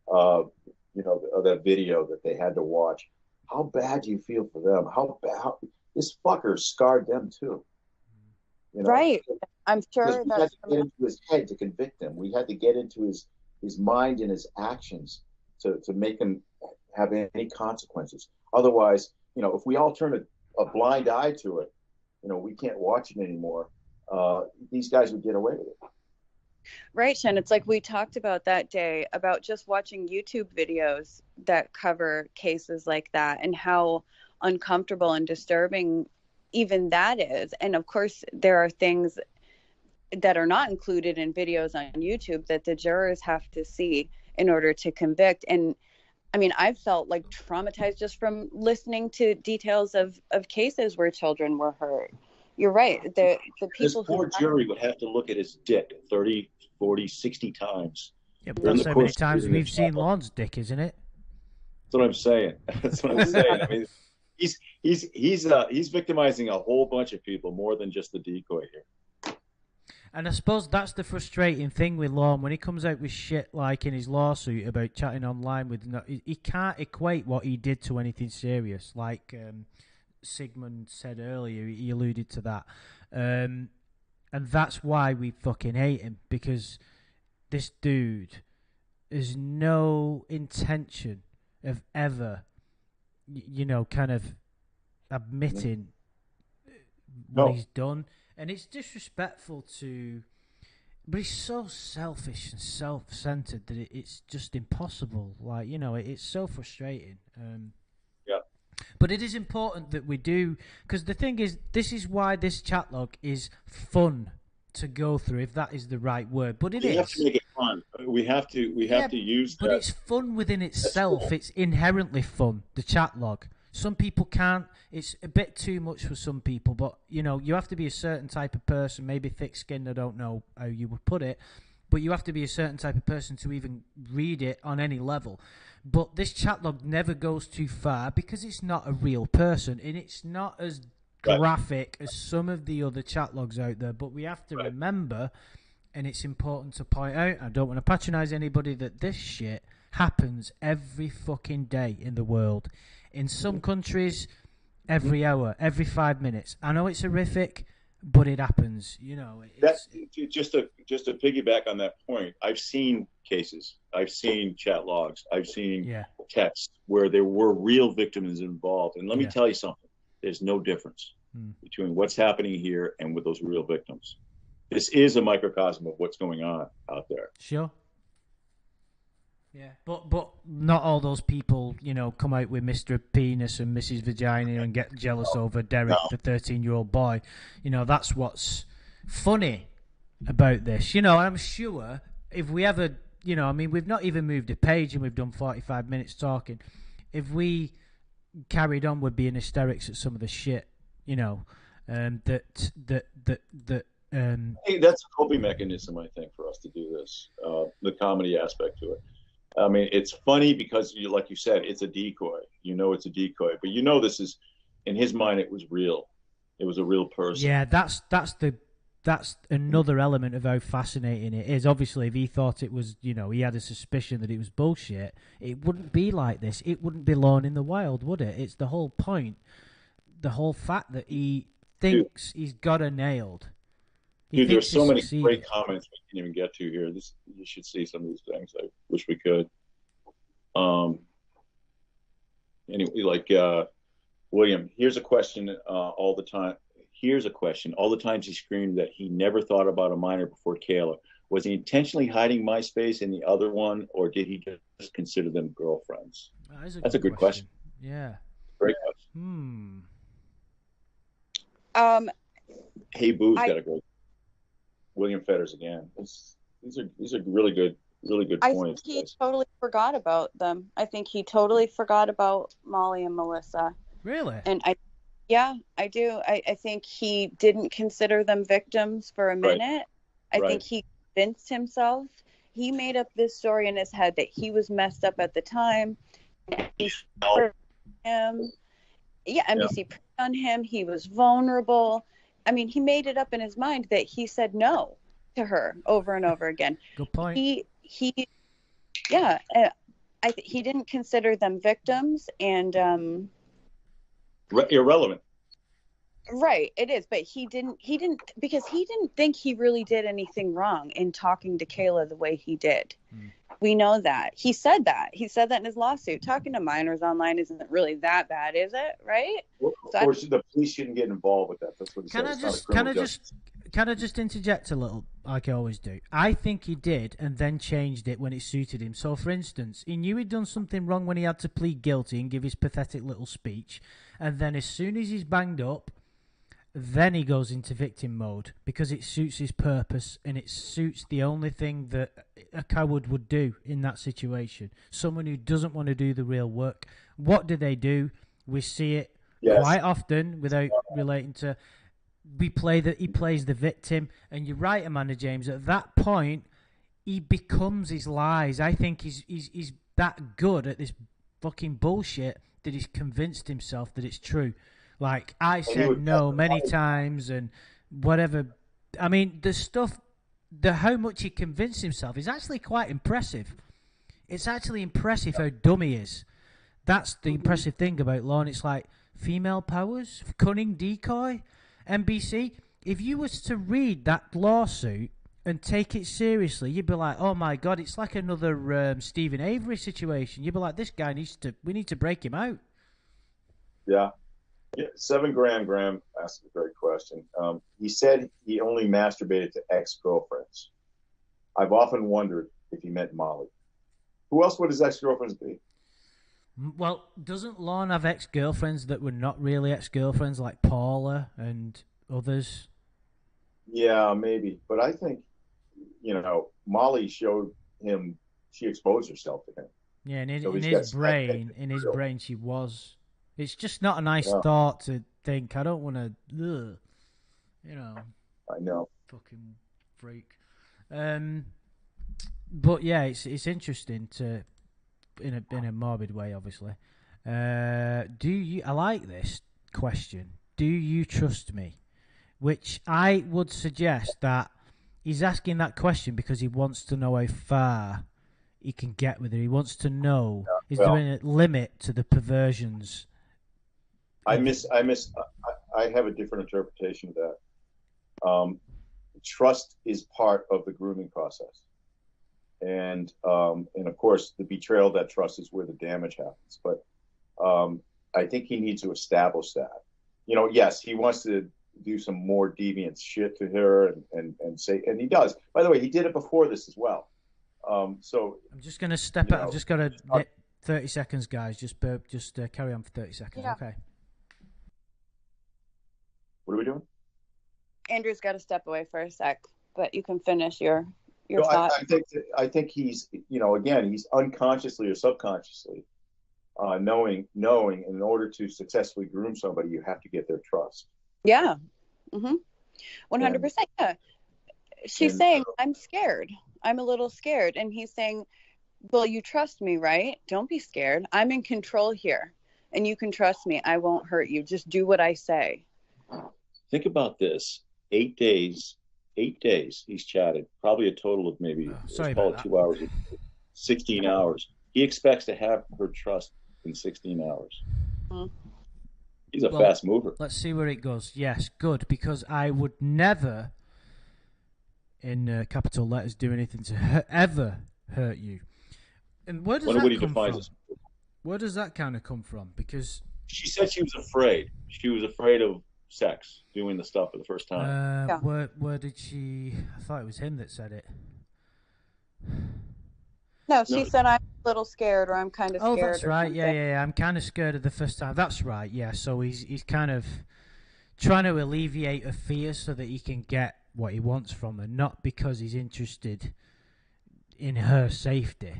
that video that they had to watch. How bad do you feel for them? How bad this fucker scarred them too. Right. I'm sure we had to get into his head to convict him. We had to get into his mind and his actions to make him have any consequences. Otherwise, if we all turn a blind eye to it, we can't watch it anymore. These guys would get away with it. Right, Shen. It's like we talked about that day about just watching YouTube videos that cover cases like that and how uncomfortable and disturbing even that is. And of course, there are things that are not included in videos on YouTube that the jurors have to see in order to convict. And I mean, I've felt like traumatized just from listening to details of cases where children were hurt. You're right. The people this poor jury would have to look at his dick 30, 40, 60 times. Yeah, but that's how many times we've seen Lorne's dick, isn't it? That's what I'm saying. I mean, he's victimizing a whole bunch of people more than just the decoy here. And I suppose that's the frustrating thing with Lorne when he comes out with shit like in his lawsuit about chatting online with. He can't equate what he did to anything serious, like Sigmund said earlier. He alluded to that, and that's why we fucking hate him, because this dude has no intention of ever, kind of admitting what he's done. And it's disrespectful but he's so selfish and self-centered that it's just impossible. Like, it's so frustrating. But it is important that we do, because the thing is, this is why this chat log is fun to go through, if that is the right word. But we have to make it fun. We have to use that. But it's fun within itself. It's inherently fun, the chat log. Some people can't. It's a bit too much for some people, but you have to be a certain type of person, maybe thick-skinned, I don't know how you would put it, but you have to be a certain type of person to even read it on any level. But this chat log never goes too far because it's not a real person, and it's not as graphic as some of the other chat logs out there. But we have to remember, and it's important to point out, I don't want to patronize anybody, that this shit happens every fucking day in the world. In some countries, every hour, every 5 minutes. I know it's horrific, but it happens. That's just to piggyback on that point. I've seen cases. I've seen chat logs. I've seen texts where there were real victims involved. And let me tell you something. There's no difference between what's happening here and with those real victims. This is a microcosm of what's going on out there. Sure. Yeah, but not all those people, come out with Mr. Penis and Mrs. Vagina and get jealous over Derek, the 13-year-old boy. That's what's funny about this. I'm sure if we ever, we've not even moved a page and we've done 45 minutes talking. If we carried on with being hysterics at some of the shit, you know, that Hey, that's a coping mechanism, I think, for us to do this. The comedy aspect to it. I mean, it's funny because, like you said, it's a decoy. You know, it's a decoy, but you know, this is in his mind. It was real. It was a real person. Yeah, that's another element of how fascinating it is. Obviously, if he thought it was, you know, he had a suspicion that it was bullshit, it wouldn't be like this. It wouldn't be Lorne in the Wild, would it? It's the whole point. The whole fact that he thinks he's got her nailed. Dude, there's so many great comments we can even get to here. You should see some of these things. I wish we could. Anyway, like William, here's a question all the time. Here's a question. All the times he screamed that he never thought about a minor before Kayla. Was he intentionally hiding MySpace in the other one, or did he just consider them girlfriends? That's a good question. Yeah. Great question. Hey, Boo's got to go. William Fetters again. These are really good points. I think he totally forgot about them. I think he totally forgot about Molly and Melissa. Really? And I do. I think he didn't consider them victims for a minute. I think he convinced himself. He made up this story in his head that he was messed up at the time. NBC preyed on him. He was vulnerable. I mean, he made it up in his mind that he said no to her over and over again. Good point. He didn't consider them victims and irrelevant. Right, it is, but he didn't because he didn't think he really did anything wrong in talking to Kayla the way he did. We know that. He said that in his lawsuit. Talking to minors online isn't really that bad, is it? Right? Well, of course, the police shouldn't get involved with that. That's what he said. Can I just interject a little, like I always do? I think he did, and then changed it when it suited him. So, for instance, he knew he'd done something wrong when he had to plead guilty and give his pathetic little speech, and then as soon as he's banged up, then he goes into victim mode because it suits his purpose and it suits the only thing that a coward would do in that situation. Someone who doesn't want to do the real work. What do? We see it quite often without relating to. He plays the victim, and you're right, Amanda James. At that point, he becomes his lies. I think he's that good at this fucking bullshit that he's convinced himself that it's true. Like, I said no many times and whatever. I mean, the stuff, how much he convinced himself is actually quite impressive. It's actually impressive how dumb he is. That's the impressive thing about Lorne. It's like female powers, cunning decoy, NBC. If you was to read that lawsuit and take it seriously, you'd be like, oh my God, it's like another Stephen Avery situation. You'd be like, this guy we need to break him out. Yeah. 7 Graham asked a great question. He said he only masturbated to ex-girlfriends. I've often wondered if he meant Molly. Who else would his ex-girlfriends be? Well, doesn't Lorne have ex-girlfriends that were not really ex-girlfriends, like Paula and others? Yeah, maybe. But I think, Molly showed him, she exposed herself to him. Yeah, and in his brain, she was. It's just not a nice thought to think. I don't want to, I know. Fucking freak. But yeah, it's interesting to, in a morbid way, obviously. I like this question. Do you trust me? Which I would suggest that he's asking that question because he wants to know how far he can get with it. He wants to know is there a limit to the perversions. I have a different interpretation of that. Trust is part of the grooming process. And of course, the betrayal of that trust is where the damage happens. But I think he needs to establish that. Yes, he wants to do some more deviant shit to her and say, and he does. By the way, he did it before this as well. So I'm just going to step out. I've just got to 30 seconds, guys. Just carry on for 30 seconds. Yeah. Okay. What are we doing? Andrew's got to step away for a sec, but you can finish your thought. I think he's, again, he's unconsciously or subconsciously knowing in order to successfully groom somebody, you have to get their trust. Yeah. 100%. Yeah. She's saying, I'm scared. I'm a little scared. And he's saying, well, you trust me, right? Don't be scared. I'm in control here. And you can trust me. I won't hurt you. Just do what I say. Think about this. 8 days he's chatted. Probably a total of maybe, let's call it 2 hours. 16 hours. He expects to have her trust in 16 hours. He's a fast mover. Let's see where it goes. Yes, good, because I would never, in capital letters, do anything to ever hurt you. And where does that come from? Where does that kind of come from? Because she said she was afraid. She was afraid of sex, doing the stuff for the first time. Where did she? I thought it was him that said it. No, she said, I'm a little scared, or I'm kind of scared. Oh, that's right. Yeah. I'm kind of scared of the first time. That's right. Yeah. So he's kind of trying to alleviate a fear so that he can get what he wants from her, not because he's interested in her safety.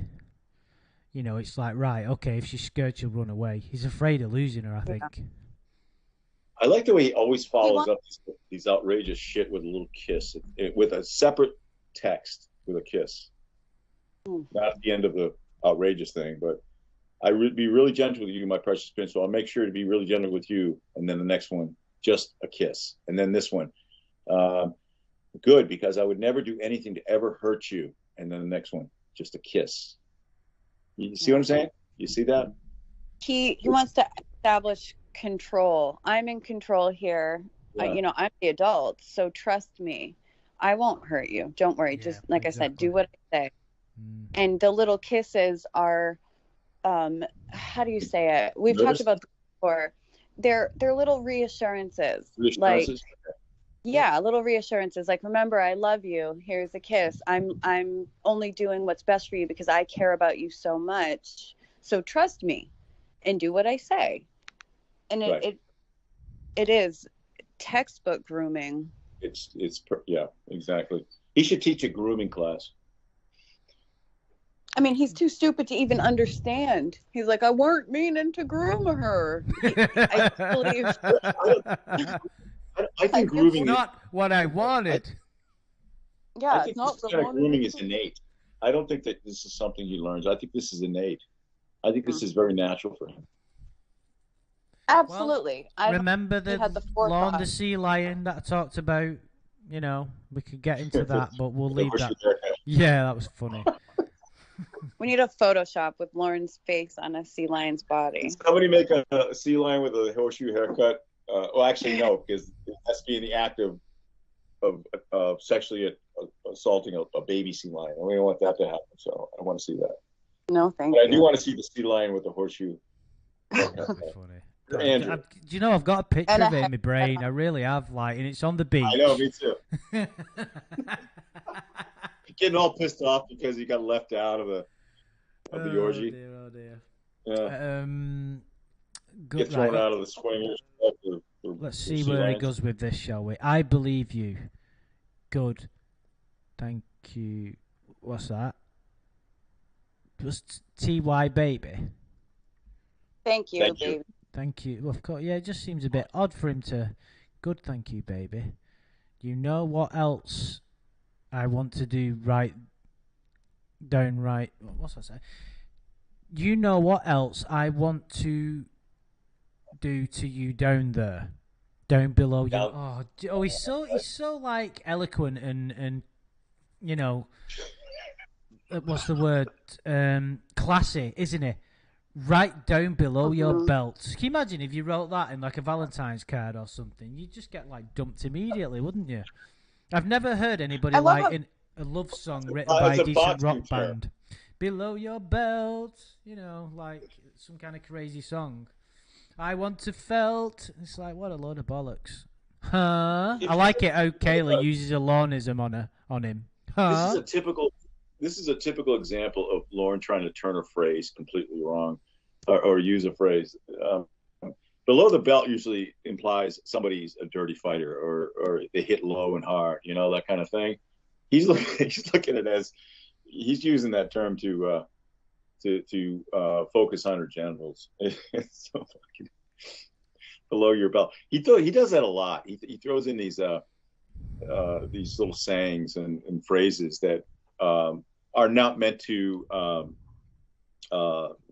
You know, it's like, right, okay, if she's scared, she'll run away. He's afraid of losing her, I think. I like the way he always follows up these outrageous shit with a little kiss, with a separate text with a kiss. Not at the end of the outrageous thing, but I would be really gentle with you, my precious prince, so I'll make sure to be really gentle with you. And then the next one, just a kiss. And then this one, good, because I would never do anything to ever hurt you. And then the next one, just a kiss. You see what I'm saying? You see that? He wants to establish control. I'm in control here. Yeah. I'm the adult, so trust me. I won't hurt you. Don't worry. Yeah, just like exactly. I said, do what I say. And the little kisses are, how do you say it? We've talked about this before. They're little reassurances. Like, little reassurances. Like, remember, I love you. Here's a kiss. I'm only doing what's best for you because I care about you so much. So trust me, and do what I say. And it is textbook grooming. Yeah, exactly. He should teach a grooming class. I mean, he's too stupid to even understand. He's like, I weren't meaning to groom her. I believe. I think grooming is not what I wanted. Yeah, I think this kind of grooming is innate. I don't think that this is something he learns. I think this is innate. I think this is very natural for him. Absolutely. Well, remember the Lorne the sea lion that I talked about? You know, we could get into that, but we'll leave that. Yeah, that was funny. We need a Photoshop with Lorne's face on a sea lion's body. Somebody make a sea lion with a horseshoe haircut. Well, actually, no, because it has to be in the act of sexually assaulting a baby sea lion. We don't want that to happen, so I don't want to see that. No, thank you. I do want to see the sea lion with the horseshoe haircut. Funny. Andrew. Do you know I've got a picture of it in my brain? I really have, and it's on the beach. I know, me too. Getting all pissed off because he got left out of the orgy. Oh dear. Yeah. Get thrown out of the swingers. Let's see where he goes with this, shall we? I believe you. Good. Thank you. What's that? Just TY baby. Thank you, baby. Thank you. Well, of course, yeah, it just seems a bit odd for him to. Good, thank you, baby. You know what else I want to do downright. What's that say? You know what else I want to do to you down there, down below you. Oh, he's so like eloquent and you know, what's the word? Classy, isn't he? Right down below your belt. Can you imagine if you wrote that in like a Valentine's card or something? You'd just get like dumped immediately, wouldn't you? I've never heard anybody in a love song written by a decent rock band. Below your belt, you know, like some kind of crazy song. I want to felt. It's like, what a load of bollocks. Huh? I like it how Kayla uses a Lorneism on him. Huh? This is a typical example of Lorne trying to turn a phrase completely wrong, or use a phrase. Below the belt usually implies somebody's a dirty fighter, or they hit low and hard, you know, that kind of thing. He's looking at it as he's using that term to to focus on her genitals. It's so fucking below your belt. He does that a lot. He throws in these little sayings and phrases that are not meant to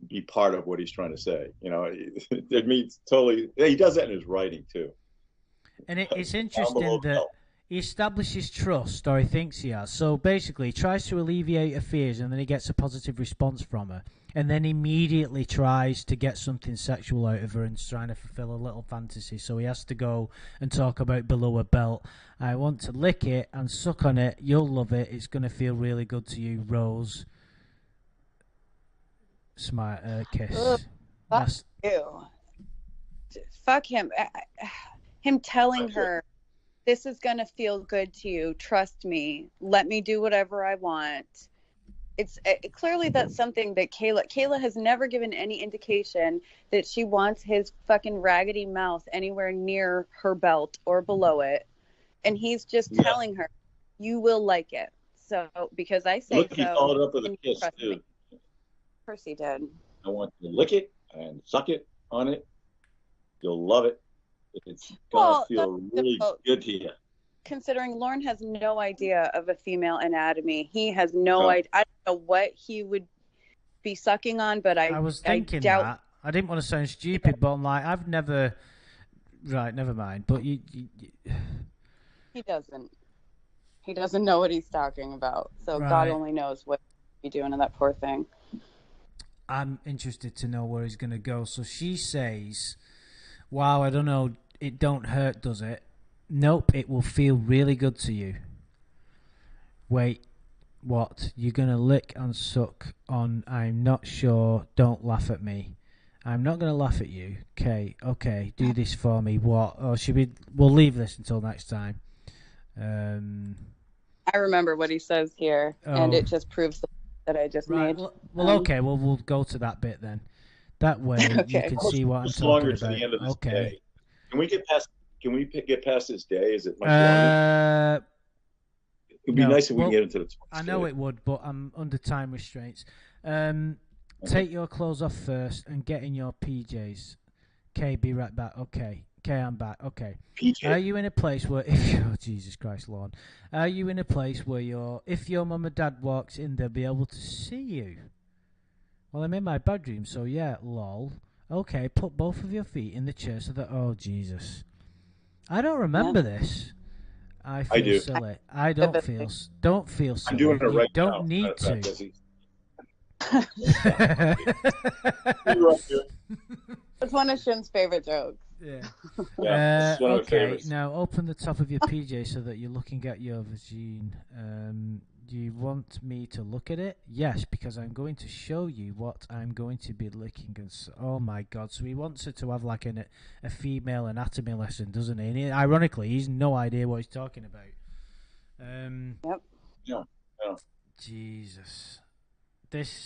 be part of what he's trying to say. You know, it means totally. He does that in his writing too. And it's interesting that he establishes trust, or he thinks he has. So basically, he tries to alleviate her fears, and then he gets a positive response from her. And then immediately tries to get something sexual out of her and trying to fulfill a little fantasy. So he has to go and talk about below her belt. I want to lick it and suck on it. You'll love it. It's going to feel really good to you, Rose. Smart kiss. Fuck you. Fuck him. Him telling her, this is going to feel good to you. Trust me. Let me do whatever I want. It's clearly that's something that Kayla has never given any indication that she wants his fucking raggedy mouth anywhere near her belt or below it. And he's just telling her, you will like it. So, because I say Look, so. He followed up with a kiss, too. Of course he did. I want you to lick it and suck it on it. You'll love it. It's going to feel really good to you. Considering Lorne has no idea of a female anatomy. He has no idea. I don't know what he would be sucking on, but I was thinking that. I didn't want to sound stupid, but I'm like, I've never... Right, never mind. But you... He doesn't. He doesn't know what he's talking about. So right. God only knows what he's doing to that poor thing. I'm interested to know where he's going to go. So she says, wow, I don't know, it don't hurt, does it? Nope, it will feel really good to you. Wait, what? You're going to lick and suck on, I'm not sure, don't laugh at me. I'm not going to laugh at you. Okay, do this for me. What? Or we'll leave this until next time. I remember what he says here, and it just proves that I just made. Well, okay, we'll go to that bit then. That way you can see what I'm talking about. The end of this day. Can we get past this day? Is it much longer? It'd be nice if we can get into the 20th. I know it would, but I'm under time restraints. Take your clothes off first and get in your PJs. Okay, be right back. Okay, I'm back. Okay. PJ. Are you in a place where, Jesus Christ, Lord. Are you in a place where if your mum or dad walks in, they'll be able to see you? Well, I'm in my bedroom, so yeah, lol. Okay, put both of your feet in the chair so that, oh, Jesus. I don't remember this. I feel silly. I don't feel silly. I'm doing it right now. You don't need to. It's one of Shin's favorite jokes. Yeah. Okay, now open the top of your PJ so that you're looking at your vagine. Do you want me to look at it? Yes, because I'm going to show you what I'm going to be licking. Oh my God! So he wants her to have like a female anatomy lesson, doesn't he? And ironically, he's no idea what he's talking about. Yep. Yeah. Jesus.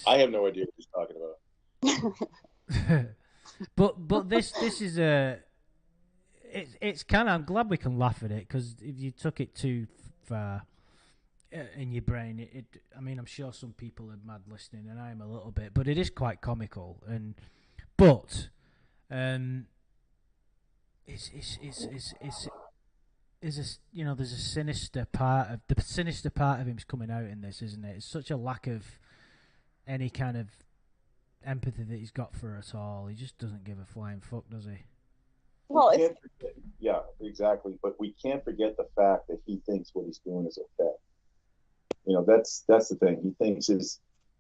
I have no idea what he's talking about. but this is it's kind of, I'm glad we can laugh at it, because if you took it too far in your brain, I mean, I'm sure some people are mad listening, and I am a little bit, but it is quite comical, but it's there's a sinister part of him's coming out in this, isn't it? It's such a lack of any kind of empathy that he's got for us all. He just doesn't give a flying fuck, does he? Well, yeah, exactly. But we can't forget the fact that he thinks what he's doing is okay. You know, that's the thing. He thinks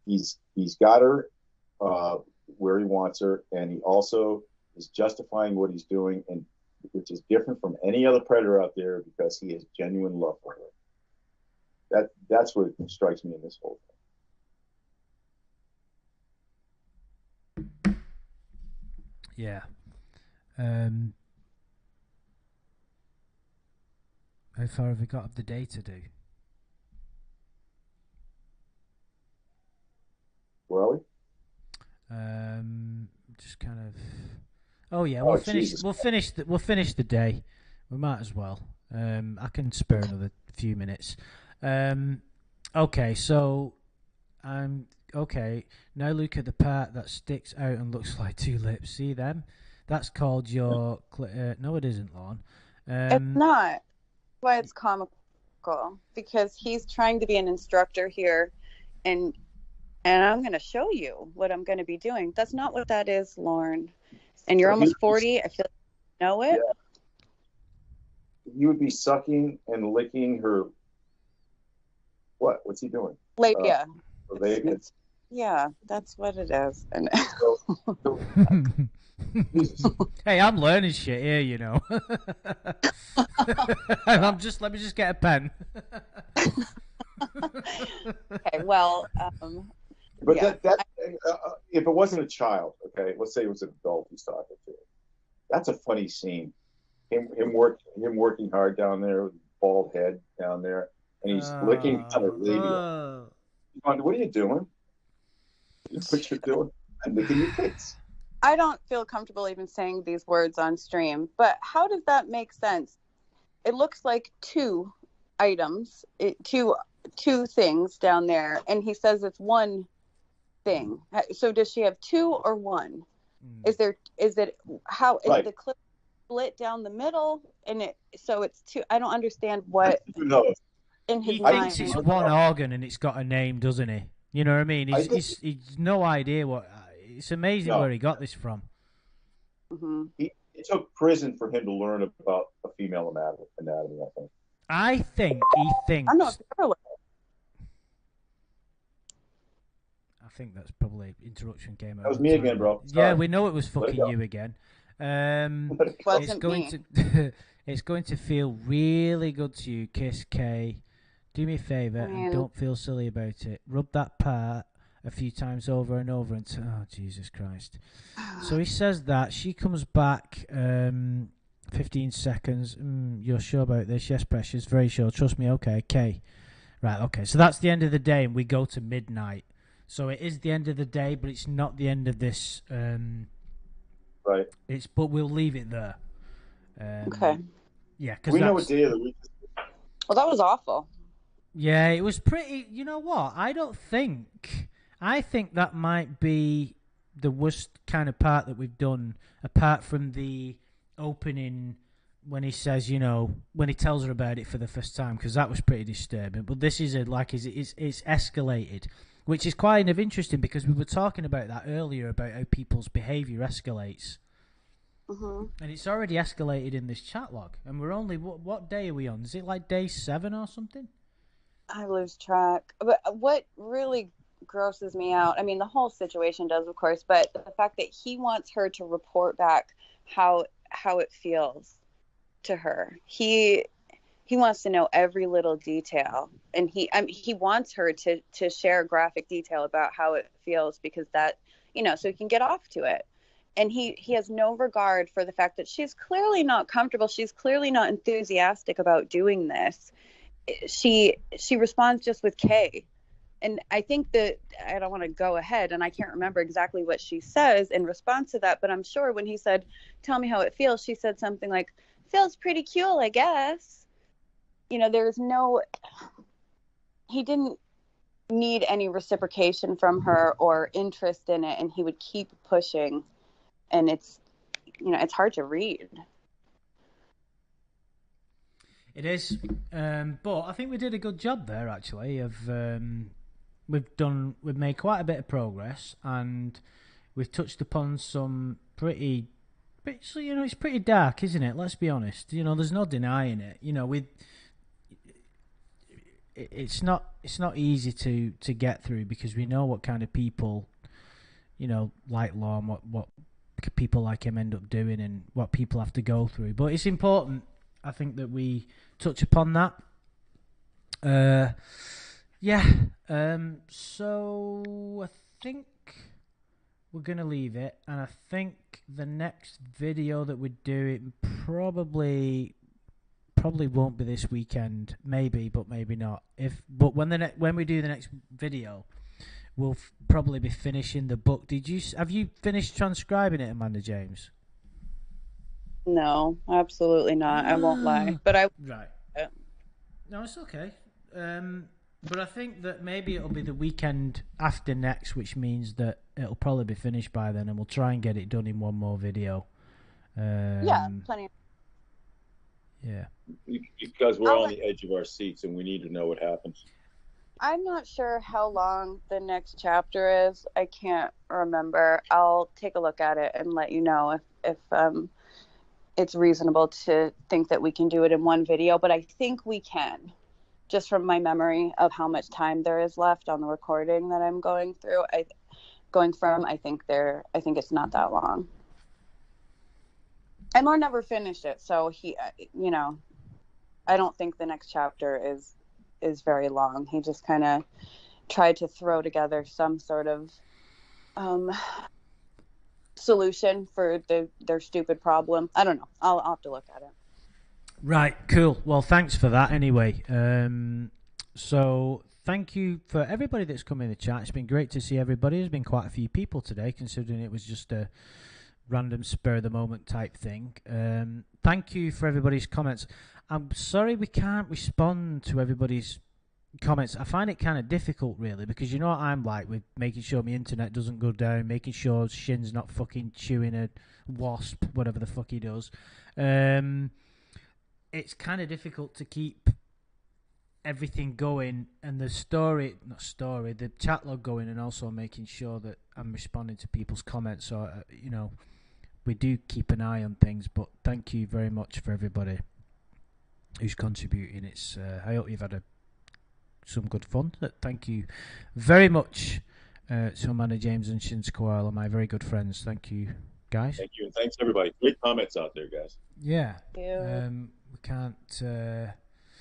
he's got her where he wants her, and he also is justifying what he's doing, and which is different from any other predator out there, because he has genuine love for her. That's what strikes me in this whole thing. Yeah. How far have we got of the day to do? Where are we? Just kind of. Oh yeah, we'll finish. Jesus. We'll finish the day. We might as well. I can spare another few minutes. Okay, so I'm okay, now look at the part that sticks out and looks like two lips. See them? That's called your. No, it isn't, Lorne. It's not. Why it's comical, because he's trying to be an instructor here, and I'm going to show you what I'm going to be doing. That's not what that is, Lorne. And you're almost 40. I feel like you know it. Yeah. You would be sucking and licking her. What's he doing? Labia. Labia. Yeah, that's what it is. And hey, I'm learning shit here, you know. Let me just get a pen. Okay, well, but yeah. that if it wasn't a child, okay, let's say it was an adult he's talking to, that's a funny scene. Him working hard down there, with bald head down there, and he's licking on her labia. What are you doing? What you're doing? I'm licking your face. I don't feel comfortable even saying these words on stream, but how does that make sense? It looks like two items, two things down there, and he says it's one thing. So does she have two or one? Is it how is the clip split down the middle, and so it's two? I don't understand what in his mind. He thinks it's one organ and it's got a name, doesn't he? You know what I mean? He's no idea what. It's amazing where he got this from. Mm-hmm. It took prison for him to learn about a female anatomy, I think. I think he thinks. I'm not sure. I think that's probably interruption came out. That was me again, bro. Sorry. Yeah, we know it was fucking you again. It's going to feel really good to you, Kiss K. Do me a favour and don't feel silly about it. Rub that part a few times over and over until... Oh, Jesus Christ. So he says that. She comes back 15 seconds. You're sure about this? Yes, Precious. Very sure. Trust me. Okay. Right, okay. So that's the end of the day and we go to midnight. So it is the end of the day, but it's not the end of this... right. But we'll leave it there. Okay. Yeah, because we know what day of the week is. Well, that was awful. Yeah, it was pretty... You know what? I think that might be the worst kind of part that we've done, apart from the opening when he says, when he tells her about it for the first time, because that was pretty disturbing. But this is it's escalated, which is kind of interesting because we were talking about that earlier, about how people's behaviour escalates. Mm-hmm. And it's already escalated in this chat log. And we're only... What day are we on? Is it like day 7 or something? I lose track. But what really grosses me out, I mean, the whole situation does, of course, but the fact that he wants her to report back how it feels to her. He wants to know every little detail, and he wants her to share graphic detail about how it feels, because that, so he can get off to it. And he has no regard for the fact that she's clearly not comfortable. She's clearly not enthusiastic about doing this. She responds just with K. And I think that, I don't want to go ahead, and I can't remember exactly what she says in response to that, but I'm sure when he said, tell me how it feels, she said something like, feels pretty cool, I guess. There's he didn't need any reciprocation from her or interest in it, and he would keep pushing. And it's hard to read. It is, but I think we did a good job there. Actually, we've made quite a bit of progress, and we've touched upon some pretty. It's pretty dark, isn't it? Let's be honest. There's no denying it. It's not easy to get through, because we know what kind of people, like Lorne, what people like him end up doing and what people have to go through. But it's important, I think, that we touch upon that. So I think we're going to leave it, and I think the next video that we do, it probably won't be this weekend. Maybe, but maybe not. But when we do the next video, we'll probably be finishing the book. Have you finished transcribing it, Amanda James? No, absolutely not. I won't lie. But I... Right. No, it's okay. But I think that maybe it'll be the weekend after next, which means that it'll probably be finished by then, and we'll try and get it done in one more video. Yeah, plenty. Yeah. Because we're on the edge of our seats and we need to know what happens. I'm not sure how long the next chapter is. I can't remember. I'll take a look at it and let you know if it's reasonable to think that we can do it in one video. But I think we can, just from my memory of how much time there is left on the recording that I'm going through. I think it's not that long. And Lorne never finished it, so he, I don't think the next chapter is very long. He just kind of tried to throw together some sort of solution for their stupid problem. I don't know. I'll have to look at it. Right, cool. Well, thanks for that anyway. So thank you for everybody that's come in the chat. It's been great to see everybody. There's been quite a few people today, considering it was just a random spur of the moment type thing. Thank you for everybody's comments. I'm sorry we can't respond to everybody's comments. I find it kind of difficult, really, because you know what I'm like with making sure my internet doesn't go down, making sure Shin's not fucking chewing a wasp, whatever the fuck he does. It's kind of difficult to keep everything going and the chat log going, and also making sure that I'm responding to people's comments. So, we do keep an eye on things, but thank you very much for everybody who's contributing. It's I hope you've had some good fun. Thank you very much to Amanda James and Shin Squirrel, my very good friends. Thank you, guys. Thank you, and thanks everybody. Great comments out there, guys. Yeah. Yeah. We can't